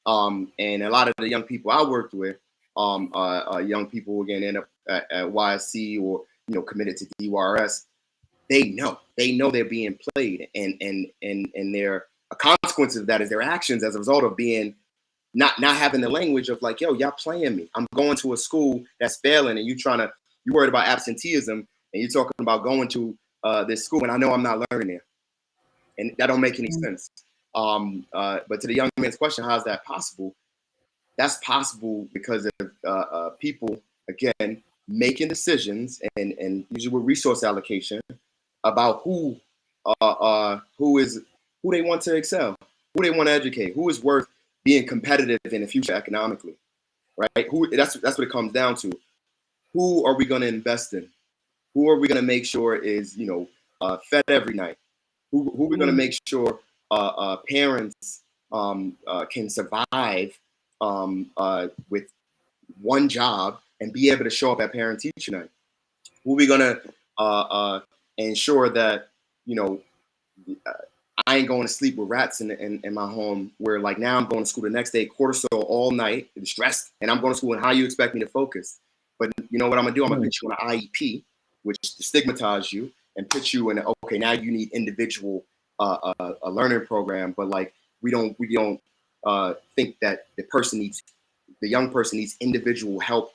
And a lot of the young people I worked with, young people again end up at YSC or committed to DYRS. They know they're being played, and their a consequence of that is their actions as a result of being not having the language of like, yo, y'all playing me. I'm going to a school that's failing, and you're worried about absenteeism, and you're talking about going to this school, and I know I'm not learning there, and that don't make any sense. But to the young man's question, how is that possible? That's possible because of people, again, making decisions and usually with resource allocation about who they want to excel, who they want to educate, who is worth being competitive in the future economically, right? That's what it comes down to. Who are we going to invest in? Who are we going to make sure is fed every night? Who are we going to make sure parents can survive with one job and be able to show up at parent teacher night? Who are we going to ensure that I ain't going to sleep with rats in my home, where like now I'm going to school the next day, cortisol all night, and stressed, and I'm going to school, and how you expect me to focus? But you know what I'm gonna do? I'm gonna put you on an IEP, which stigmatize you and put you in okay, now you need individual a learning program, but like we don't think that the young person needs individual help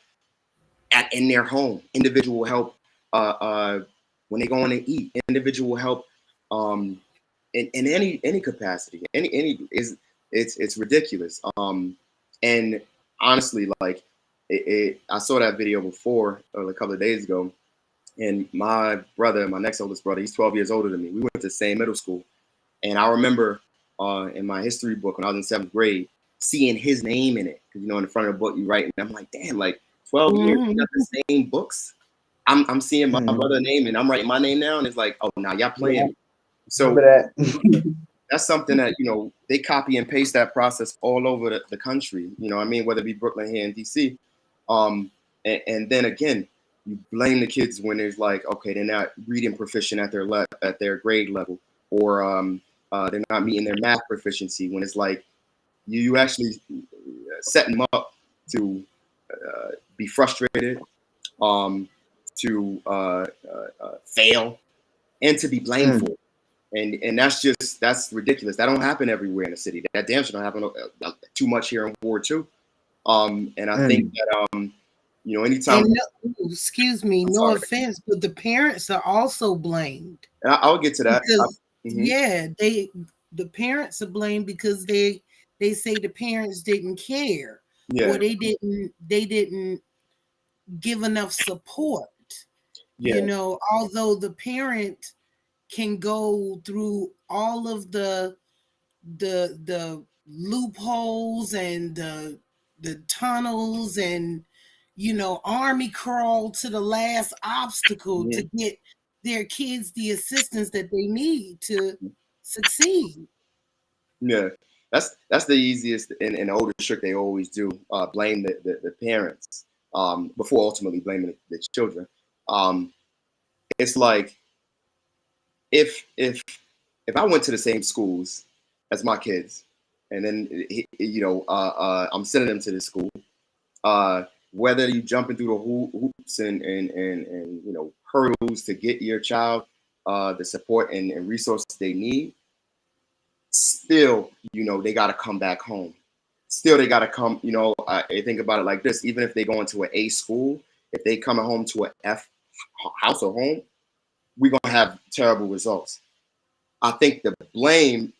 in their home, individual help when they go in and eat, individual help in any capacity, it's ridiculous. And honestly, like I saw that video before a couple of days ago, and my brother, my next oldest brother, he's 12 years older than me. We went to the same middle school, and I remember in my history book when I was in 7th grade, seeing his name in it, because in the front of the book you write, and I'm like, damn, like 12 years, we got the same books. I'm seeing my brother's name, and I'm writing my name now, and it's like, oh, now y'all playing. Yeah. So that's something that they copy and paste that process all over the country. I mean, whether it be Brooklyn here in DC, and then again, you blame the kids when there's like, okay, they're not reading proficient at their grade level, or they're not meeting their math proficiency. When it's like you actually set them up to be frustrated, to fail, and to be blamed for it. And that's ridiculous. That don't happen everywhere in the city. That damn sure don't happen too much here in Ward 2. And I think that anytime. Excuse me, no offense, but the parents are also blamed. I'll get to that. Because, the parents are blamed because they say the parents didn't care, or they didn't give enough support. Although the parent can go through all of the loopholes and the tunnels and army crawl to the last obstacle to get their kids the assistance that they need to succeed. Yeah, that's the easiest and the oldest trick they always do. Blame the parents before ultimately blaming the children. It's like if I went to the same schools as my kids, and then I'm sending them to this school, whether you jumping through the hoops and hurdles to get your child the support and resources they need, still they got to come back home. Still they got to come. I think about it like this: even if they go into an A school, if they come home to an F house or home, we're gonna have terrible results. I think the blame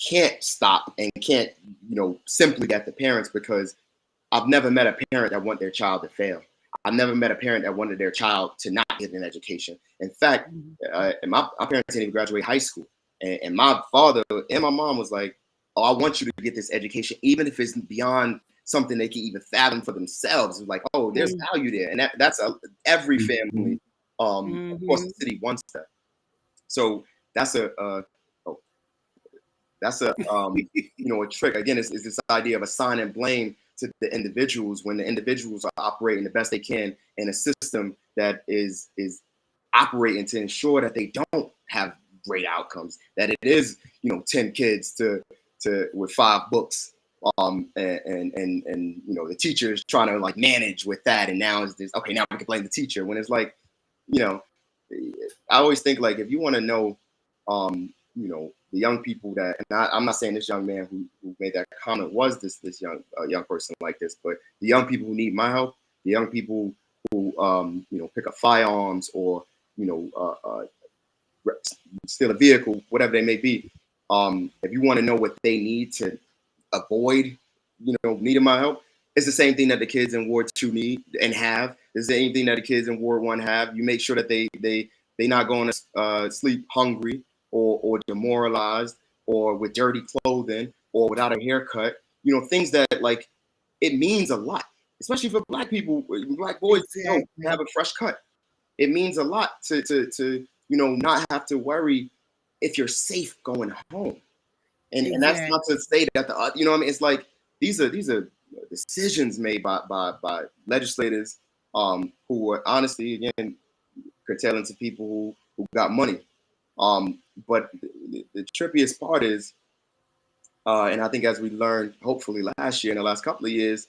can't stop and can't simply get the parents, because I've never met a parent that want their child to fail. I've never met a parent that wanted their child to not get an education. In fact, my parents didn't even graduate high school, and my father and my mom was like, "Oh, I want you to get this education, even if it's beyond something they can even fathom for themselves." It's like, "Oh, there's value there," and that's every family across the city wants that. So that's a trick. Again, it's this idea of assigning blame to the individuals when the individuals are operating the best they can in a system that is operating to ensure that they don't have great outcomes, that it is 10 kids to with 5 books, and the teacher is trying to like manage with that, and now is this okay, now we can blame the teacher, when it's like I always think, like, if you want to know the young people that, and I'm not saying this young man who made that comment was this young person like this, but the young people who need my help, the young people who pick up firearms or steal a vehicle, whatever they may be, If you want to know what they need to avoid, needing my help, it's the same thing that the kids in Ward 2 need and have. It's the same thing that the kids in Ward 1 have. You make sure that they not going to sleep hungry or demoralized or with dirty clothing or without a haircut. Things that, like, it means a lot, especially for Black people, Black boys. Exactly. Have a fresh cut. It means a lot to not have to worry if you're safe going home. And that's not to say that it's like these are decisions made by legislators who are honestly, again, curtailing to people who got money. But the trippiest part is, and I think as we learned hopefully last year in the last couple of years,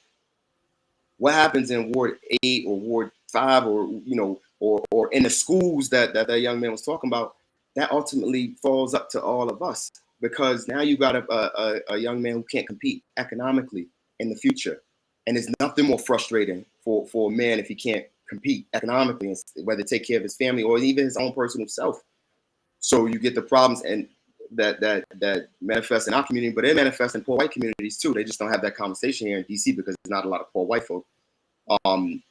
what happens in Ward 8 or Ward 5 or in the schools that young man was talking about, that ultimately falls up to all of us. Because now you got a young man who can't compete economically in the future. And there's nothing more frustrating for a man if he can't compete economically, whether take care of his family or even his own personal self. So you get the problems and that manifest in our community, but they manifest in poor white communities too. They just don't have that conversation here in DC because there's not a lot of poor white folk.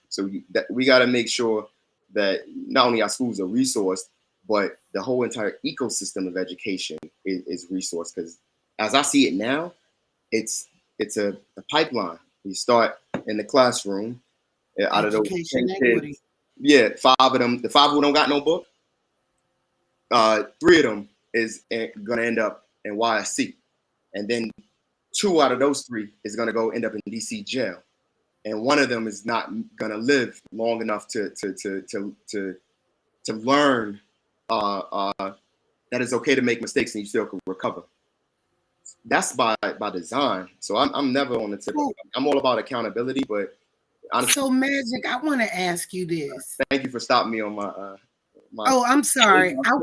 So we got to make sure that not only our schools are resourced, but the whole entire ecosystem of education is resourced. Because as I see it now, it's a pipeline. You start in the classroom. Out of those 10 kids, 5 of them, the 5 who don't got no book, 3 of them is gonna end up in YSC, and then 2 out of those 3 is gonna go end up in DC jail, and 1 of them is not gonna live long enough to learn that it's okay to make mistakes and you still can recover. That's by design. So I'm never on the tip. I'm all about accountability, but honestly, so Magic, I want to ask you this. Thank you for stopping me on my. Oh, I'm sorry. I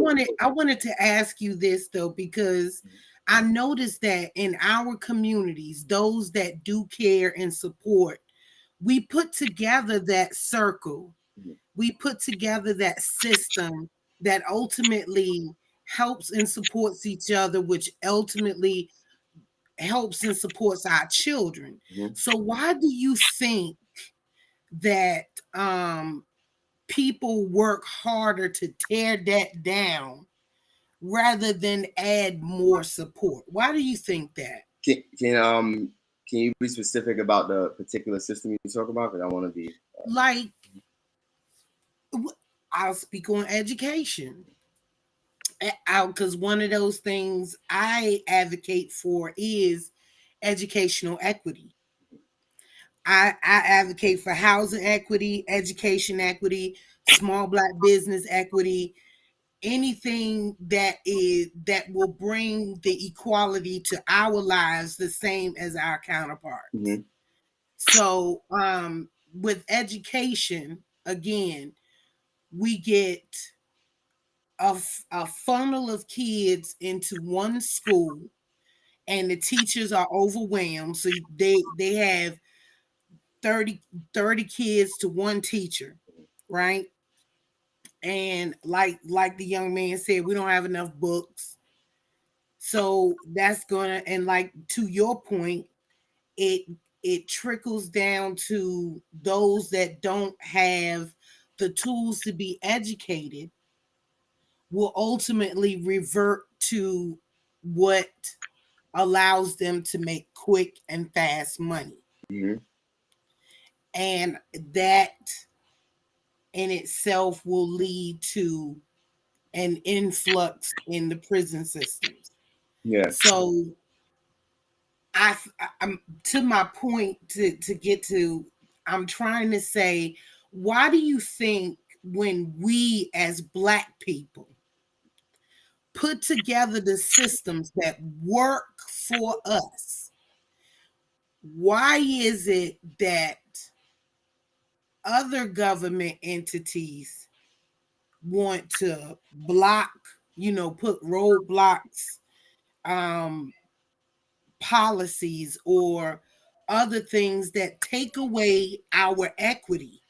wanted to ask you this though, because I noticed that in our communities, those that do care and support, we put together that circle. We put together that system that ultimately helps and supports each other, which ultimately helps and supports our children. So why do you think that people work harder to tear that down rather than add more support? Why do you think that? Can you be specific about the particular system you talk about? Because I want to be like, I'll speak on education. Because one of those things I advocate for is educational equity. I advocate for housing equity, education equity, small Black business equity, anything that will bring the equality to our lives the same as our counterparts. So with education, again, we get a funnel of kids into one school, and the teachers are overwhelmed. So they have 30 kids to one teacher, right? And like the young man said, we don't have enough books. So that's gonna, and like to your point, it trickles down to those that don't have the tools to be educated will ultimately revert to what allows them to make quick and fast money. And that in itself will lead to an influx in the prison systems. So I'm to my point to get to, I'm trying to say, why do you think when we as Black people put together the systems that work for us, why is it that other government entities want to block, put roadblocks, policies, or other things that take away our equity?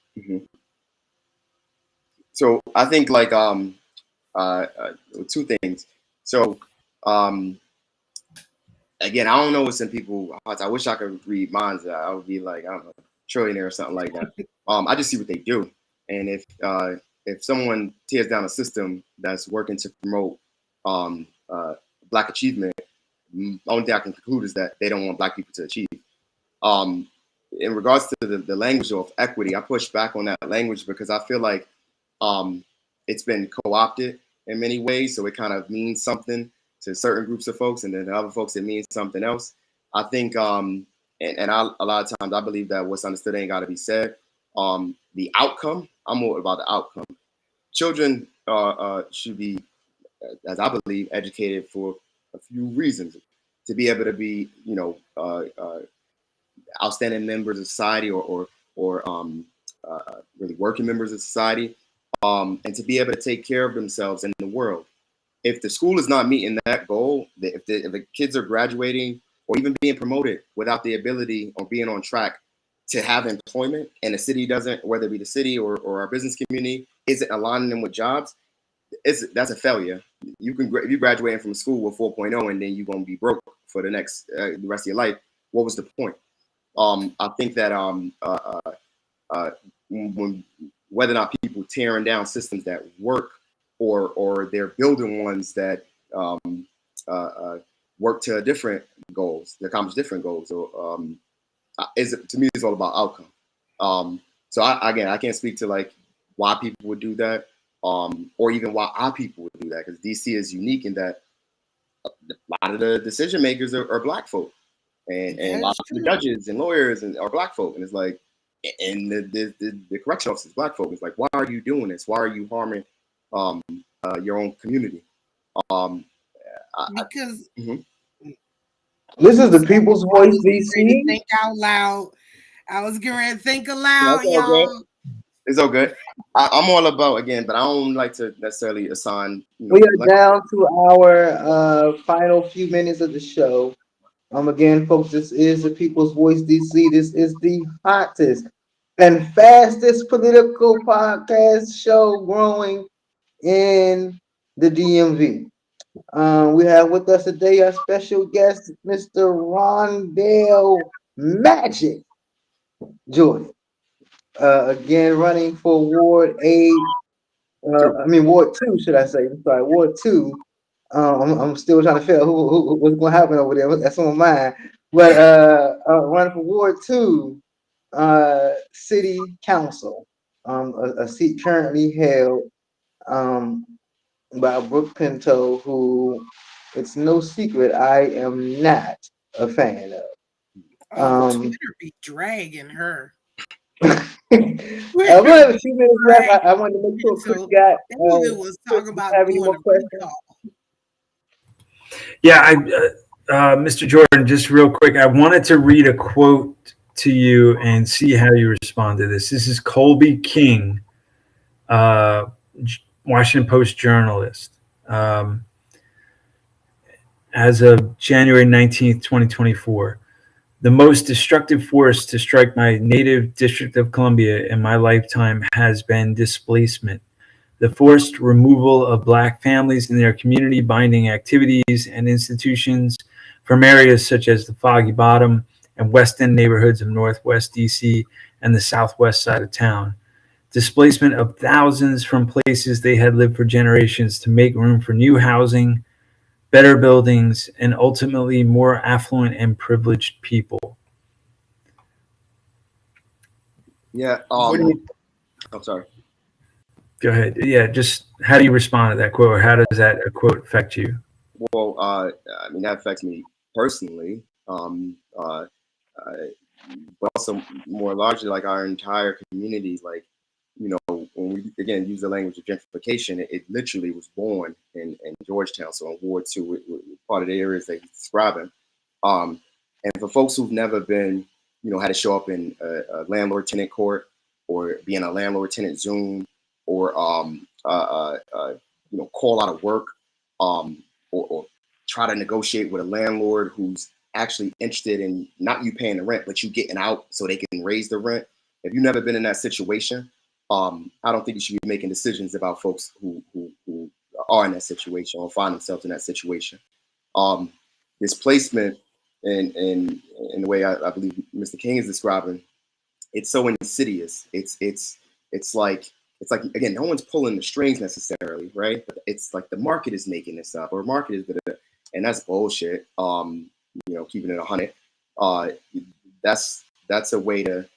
So I think like 2 things. So again, I don't know what's in people's hearts. I wish I could read minds. I would be like, I don't know, trillionaire or something like that. I just see what they do. And if someone tears down a system that's working to promote Black achievement, the only thing I can conclude is that they don't want Black people to achieve. In regards to the language of equity, I push back on that language because I feel like it's been co-opted in many ways. So it kind of means something to certain groups of folks, and then to other folks it means something else. I think, a lot of times I believe that what's understood ain't got to be said. The outcome, I'm more about the outcome. Children should be, as I believe, educated for a few reasons. To be able to be, outstanding members of society, or really working members of society, and to be able to take care of themselves in the world. If the school is not meeting that goal, if the kids are graduating or even being promoted without the ability or being on track to have employment, and the city doesn't, whether it be the city or our business community, isn't aligning them with jobs, that's a failure. You can, if you graduating from school with 4.0 and then you're going to be broke for the rest of your life, what was the point? I think that whether or not people tearing down systems that work, or they're building ones that work to different goals, to accomplish different goals, or to me, it's all about outcome. So I can't speak to like why people would do that, or even why our people would do that, because DC is unique in that a lot of the decision makers are Black folk, and a lot of the judges and lawyers are Black folk, and it's like, and the correction officers, Black folk. It's like, why are you doing this? Why are you harming your own community? Because this is the People's Voice, DC. Think out loud. I was going to think aloud, y'all. It's all good. I'm all about, again, but I don't like to necessarily assign. We are down to our final few minutes of the show. Again, folks, this is the People's Voice, DC. This is the hottest and fastest political podcast show growing in the DMV. We have with us today our special guest, Mr. Rondell Magic Jordan. Again, running for Ward 8. Ward 2, should I say? I'm sorry, Ward 2. I'm still trying to figure out what's going to happen over there. That's on mine. But running for Ward 2 City Council, a seat currently held by Brooke Pinto, who, it's no secret, I am not a fan of. Twitter be dragging her. I have a few minutes left. I wanted to make sure Chris got. Was talking about have any more questions? Yeah, Mr. Jordan, just real quick, I wanted to read a quote to you and see how you respond to this. This is Colby King, Washington Post journalist, as of January 19th, 2024. The most destructive force to strike my native District of Columbia in my lifetime has been displacement. The forced removal of Black families and their community binding activities and institutions from areas such as the Foggy Bottom and West End neighborhoods of Northwest DC and the southwest side of town. Displacement of thousands from places they had lived for generations to make room for new housing, better buildings, and ultimately more affluent and privileged people. Yeah. I'm sorry. Go ahead. Yeah, just how do you respond to that quote, or how does that quote affect you? Well, that affects me personally, but also more largely like our entire community. Like, when we again use the language of gentrification, it literally was born in Georgetown, so in Ward 2, part of the areas that he's describing. And for folks who've never been, had to show up in a landlord-tenant court, or be in a landlord-tenant Zoom, or call out of work, or try to negotiate with a landlord who's actually interested in not you paying the rent, but you getting out so they can raise the rent. If you've never been in that situation, I don't think you should be making decisions about folks who are in that situation or find themselves in that situation. Displacement and in the way I believe Mr. King is describing, it's so insidious. It's like again, no one's pulling the strings necessarily, right? But it's like the market is making this up, or market is and that's bullshit. Keeping it 100. That's a way to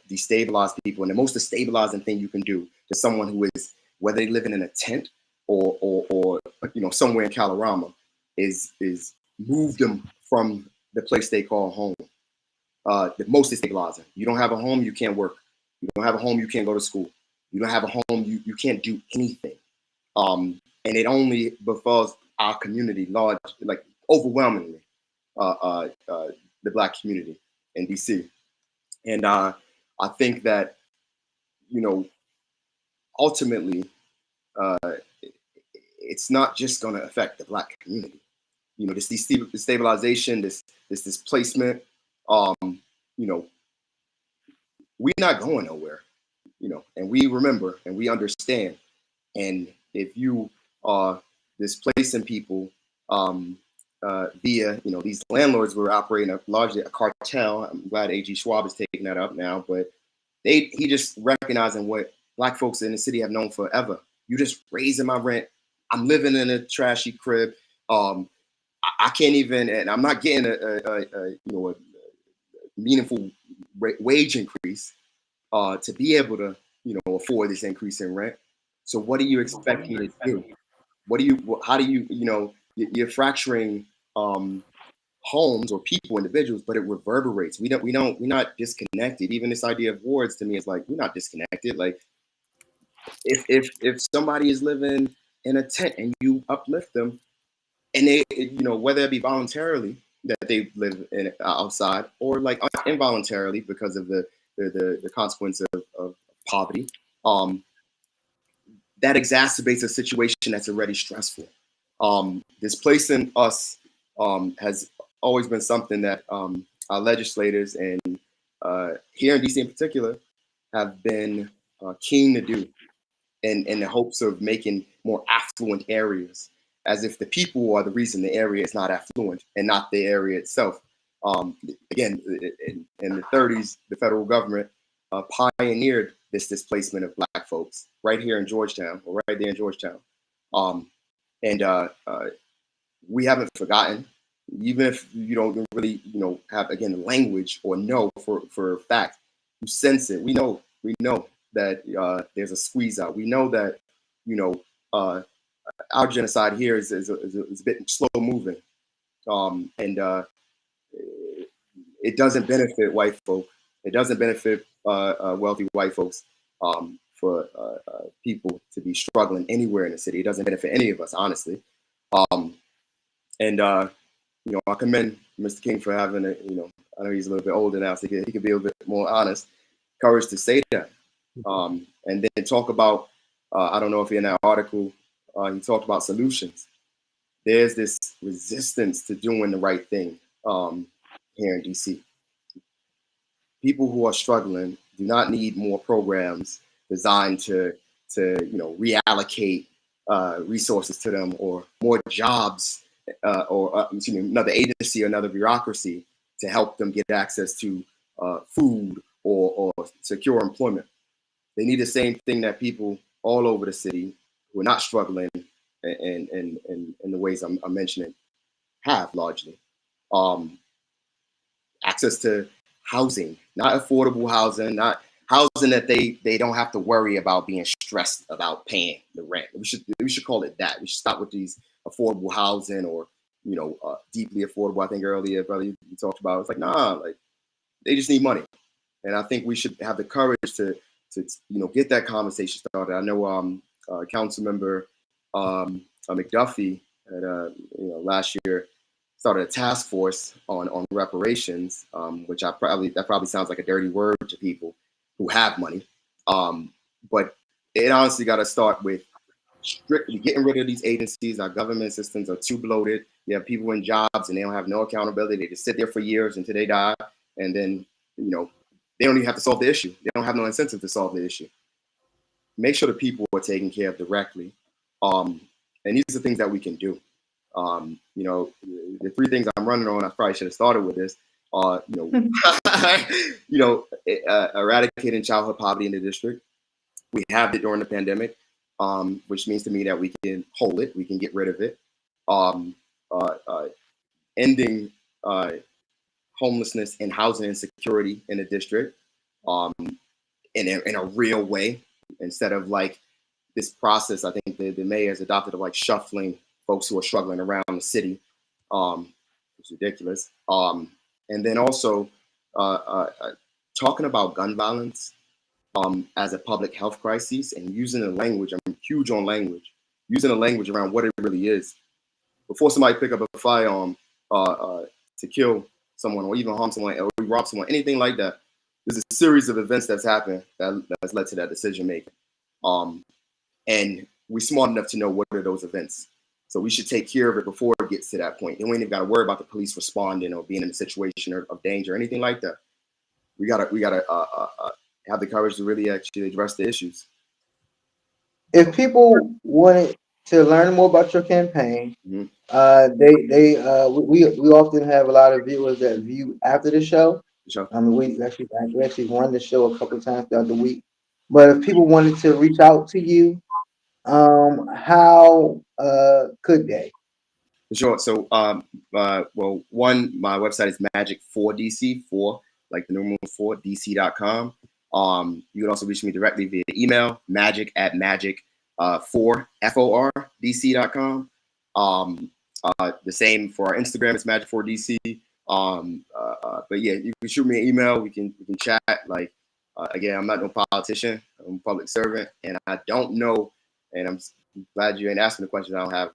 destabilize people, and the most destabilizing thing you can do to someone who is, whether they living in a tent or somewhere in Kalorama, is move them from the place they call home. The most destabilizing. You don't have a home, you can't work. You don't have a home, you can't go to school. You don't have a home, you can't do anything. And it only befalls our community, large, like overwhelmingly, the Black community in DC. And I think that, ultimately, it's not just going to affect the Black community. This destabilization, this displacement, we're not going nowhere, and we remember and we understand. And if you are displacing people via, these landlords were operating largely a cartel. I'm glad A.G. Schwab is taking that up now, but he just recognizing what Black folks in the city have known forever. You just raising my rent. I'm living in a trashy crib. I can't even, and I'm not getting a meaningful wage increase to be able to, afford this increase in rent. So what do you expect me to do? How do you, you're fracturing homes or people, individuals, but it reverberates. We're not disconnected. Even this idea of wards, to me, is like, we're not disconnected. Like if somebody is living in a tent and you uplift them, and they, whether it be voluntarily that they live in outside, or like involuntarily because of the consequence of poverty, that exacerbates a situation that's already stressful. Displacing us has always been something that our legislators and here in DC in particular have been keen to do, in the hopes of making more affluent areas, as if the people are the reason the area is not affluent and not the area itself. Again, in the 30s, the federal government pioneered this displacement of Black folks right here in Georgetown, or right there in Georgetown. And we haven't forgotten, even if you don't really, have, again, the language or know for a fact, you sense it. We know that there's a squeeze out. We know that, our genocide here is a bit slow moving. And it doesn't benefit white folk. It doesn't benefit wealthy white folks for people to be struggling anywhere in the city. It doesn't benefit any of us, honestly. I commend Mr. King for having I know he's a little bit older now, so he could be a bit more honest, courage to say that. And then talk about, I don't know if in that article, he talked about solutions. There's this resistance to doing the right thing here in DC. People who are struggling do not need more programs designed to reallocate resources to them, or more jobs, or another agency or another bureaucracy to help them get access to food or secure employment. They need the same thing that people all over the city who are not struggling in the ways I'm mentioning have largely. Access to housing, not affordable housing, not housing that they don't have to worry about being stressed about paying the rent. We should call it that. We should stop with these affordable housing, or deeply affordable. I think earlier, brother, you talked about, it's like, nah, like they just need money, and I think we should have the courage to get that conversation started. I know Council Member McDuffie had, last year started a task force on reparations, which that probably sounds like a dirty word to people who have money, but it honestly got to start with strictly getting rid of these agencies. Our government systems are too bloated. You have people in jobs and they don't have no accountability. They just sit there for years until they die, and then they don't even have to solve the issue. They don't have no incentive to solve the issue. Make sure the people are taken care of directly. And these are things that we can do. You know, the three things I'm running on, I probably should have started with this. Eradicating childhood poverty in the district. We have it during the pandemic, which means to me that we can hold it, we can get rid of it. Ending homelessness and housing insecurity in the district in a real way, instead of like this process. I think the mayor has adopted of like shuffling folks who are struggling around the city. It's ridiculous. And then also talking about gun violence as a public health crisis, and using the language. I'm huge on language. Using the language around what it really is. Before somebody pick up a firearm to kill someone or even harm someone or rob someone, anything like that, there's a series of events that's happened that's led to that decision making. And we're smart enough to know what are those events. So we should take care of it before it gets to that point. And we ain't even got to worry about the police responding or being in a situation of danger or anything like that. We gotta have the courage to really actually address the issues. If people wanted to learn more about your campaign, we often have a lot of viewers that view after the show. Sure. I mean, we actually run the show a couple of times throughout the week. But if people wanted to reach out to you, how could they? Sure. So, well, one, my website is Magic4DC, 4 like the numeral 4 DC.com. You can also reach me directly via email, magic@magic4FORDC.com. The same for our Instagram, it's Magic4DC. But yeah, you can shoot me an email. We can chat. Like again, I'm not no politician. I'm a public servant, and I don't know. And I'm glad you ain't asking the questions I don't have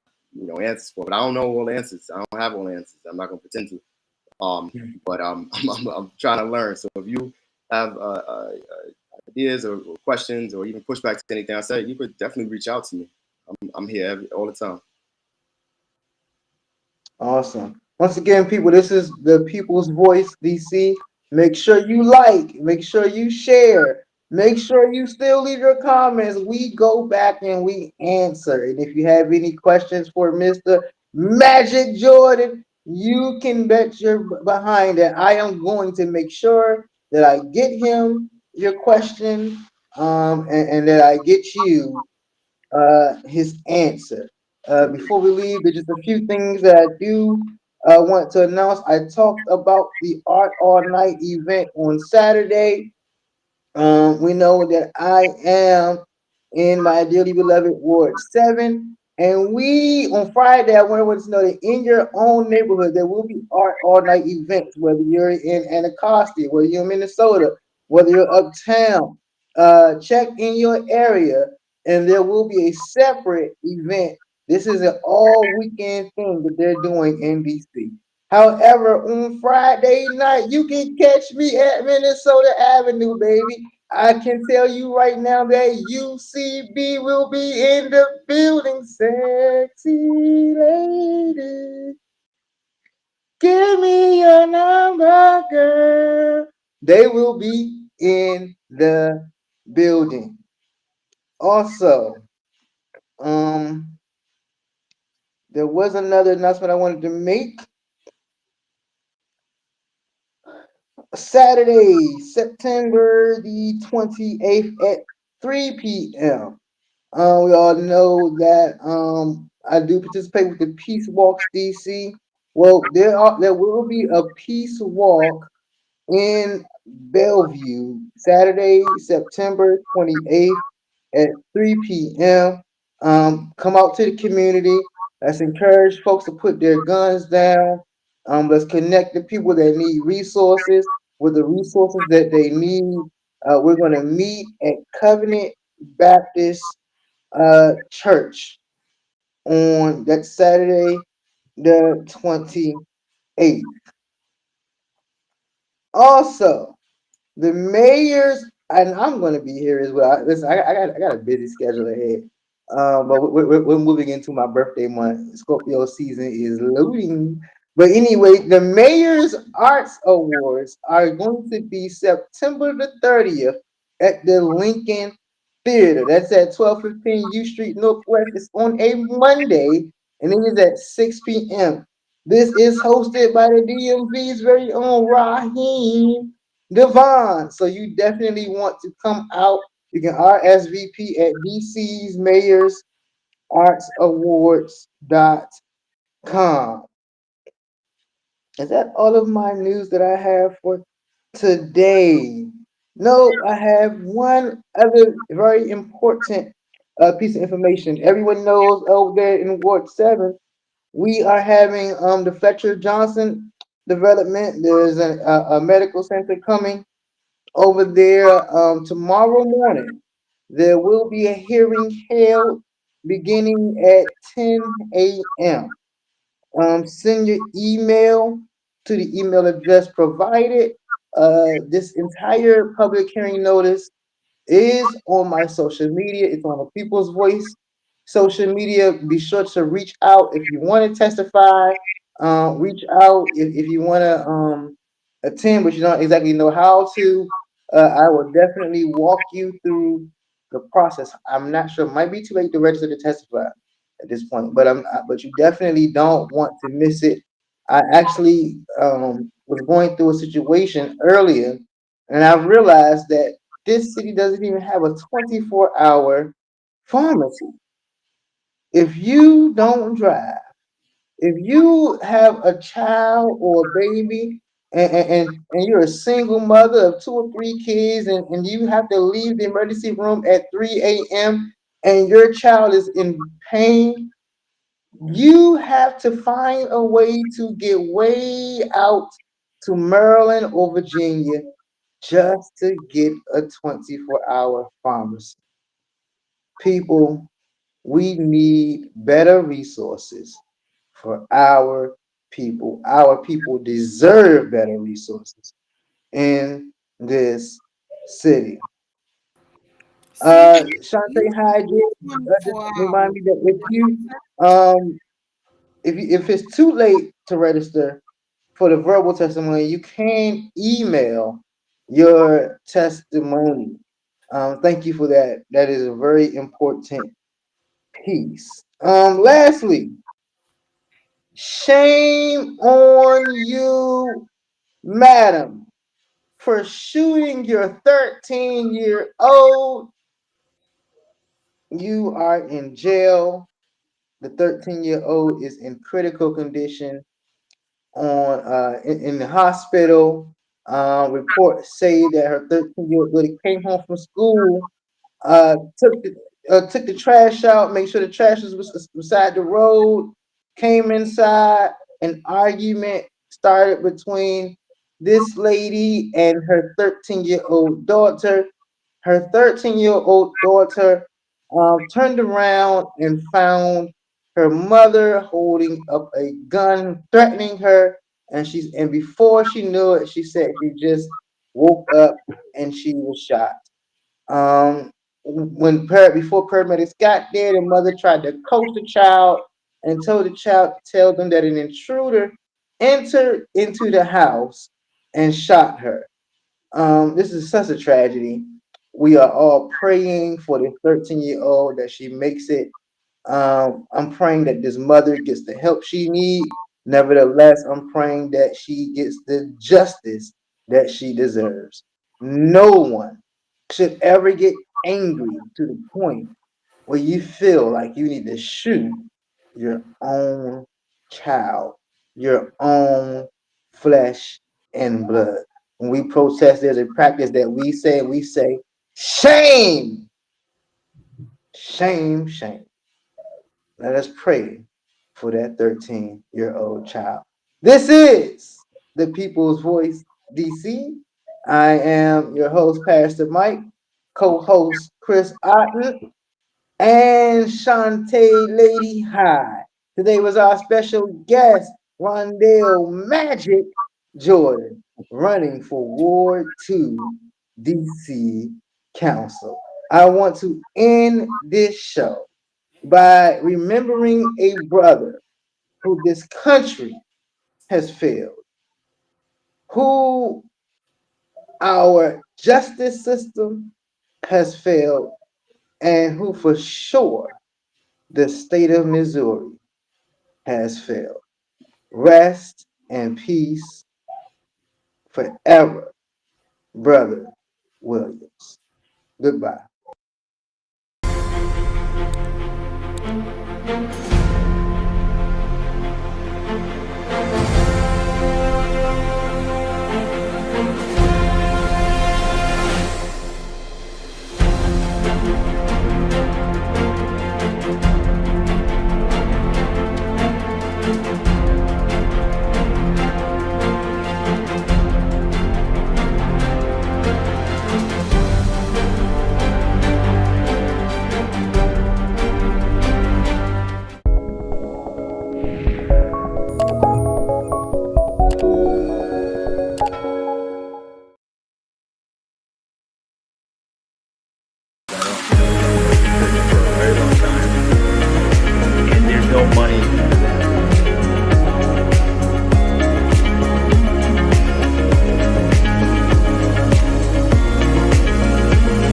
answers for. But I don't know all the answers. I don't have all the answers. I'm not gonna pretend to. But I'm trying to learn. So if you have ideas or questions or even pushback to anything I say, you could definitely reach out to me. I'm here all the time. Awesome. Once again, people, this is the People's Voice DC. Make sure you like, make sure you share, make sure you still leave your comments. We go back and we answer. And if you have any questions for Mr. Magic Jordan, you can bet your behind that I am going to make sure that I get him your question and that I get you his answer. Before we leave, there's just a few things that I do want to announce. I talked about the Art All Night event on Saturday. We know that I am in my dearly beloved Ward 7. And we, on Friday, I want everyone to know that in your own neighborhood, there will be Art All Night events, whether you're in Anacostia, whether you're in Minnesota, whether you're uptown. Check in your area, and there will be a separate event. This is an all-weekend thing that they're doing in DC. However, on Friday night, you can catch me at Minnesota Avenue, baby. I can tell you right now that UCB will be in the building. Sexy lady, give me your number, girl. They will be in the building. Also, there was another announcement I wanted to make. Saturday, September the 28th at 3 p.m. We all know that I do participate with the Peace Walks DC. Well, there will be a peace walk in Bellevue Saturday, September 28th at 3 p.m. Come out to the community. Let's encourage folks to put their guns down. Let's connect the people that need resources with the resources that they need. We're going to meet at Covenant Baptist Church on that Saturday, the 28th. Also, the mayor's, and I'm going to be here as well. Listen, I got a busy schedule ahead. But we're moving into my birthday month. Scorpio season is loading. But anyway, the Mayor's Arts Awards are going to be September the 30th at the Lincoln Theater. That's at 1215 U Street Northwest. It's on a Monday. and it is at 6 p.m. This is hosted by the DMV's very own Raheem Devon. So you definitely want to come out. You can RSVP at DC's Mayors Arts Awards.com. Is that all of my news that I have for today? No, I have one other very important piece of information. Everyone knows over there in Ward 7, we are having the Fletcher Johnson development. There's a medical center coming over there tomorrow morning. There will be a hearing held beginning at 10 a.m. Send your email to the email address provided. This entire public hearing notice is on my social media. It's on the People's Voice social media. Be sure to reach out if you want to testify. Reach out if you want to attend, but you don't exactly know how to. I will definitely walk you through the process. I'm not sure; it might be too late to register to testify at this point, but you definitely don't want to miss it. I actually was going through a situation earlier, and I realized that this city doesn't even have a 24-hour pharmacy. If you don't drive, if you have a child or a baby and you're a single mother of 2 or 3 kids and you have to leave the emergency room at 3 a.m. and your child is in pain, you have to find a way to get way out to Maryland or Virginia just to get a 24-hour pharmacy. People, we need better resources for our people. Our people deserve better resources in this city. City, Shantae you Hyde, need just 24 remind hours. me that um if it's too late to register for the verbal testimony, you can email your testimony. Thank you for that. That is a very important piece. Lastly, shame on you, madam, for shooting your 13-year-old. You are in jail. The 13-year-old is in critical condition in the hospital. Reports say that her 13-year-old daughter came home from school, took the trash out, make sure the trash was beside the road, came inside. An argument started between this lady and her 13-year-old daughter. Her 13-year-old daughter turned around and found her mother holding up a gun, threatening her, and before she knew it, she said she just woke up and she was shot. Before paramedics got there, the mother tried to coach the child and told the child to tell them that an intruder entered into the house and shot her. This is such a tragedy. We are all praying for this 13-year-old that she makes it. I'm praying that this mother gets the help she needs. Nevertheless, I'm praying that she gets the justice that she deserves. No one should ever get angry to the point where you feel like you need to shoot your own child, your own flesh and blood. When we protest, there's a practice that we say, shame, shame, shame. Let us pray for that 13-year-old child. This is the People's Voice DC. I am your host, Pastor Mike, co-host Chris Otten, and Shantae Lady High. Today was our special guest, Rondell Magic Jordan, running for Ward 2 DC Council. I want to end this show by remembering a brother who this country has failed, who our justice system has failed, and who for sure the state of Missouri has failed. Rest and peace forever, Brother Williams. Goodbye.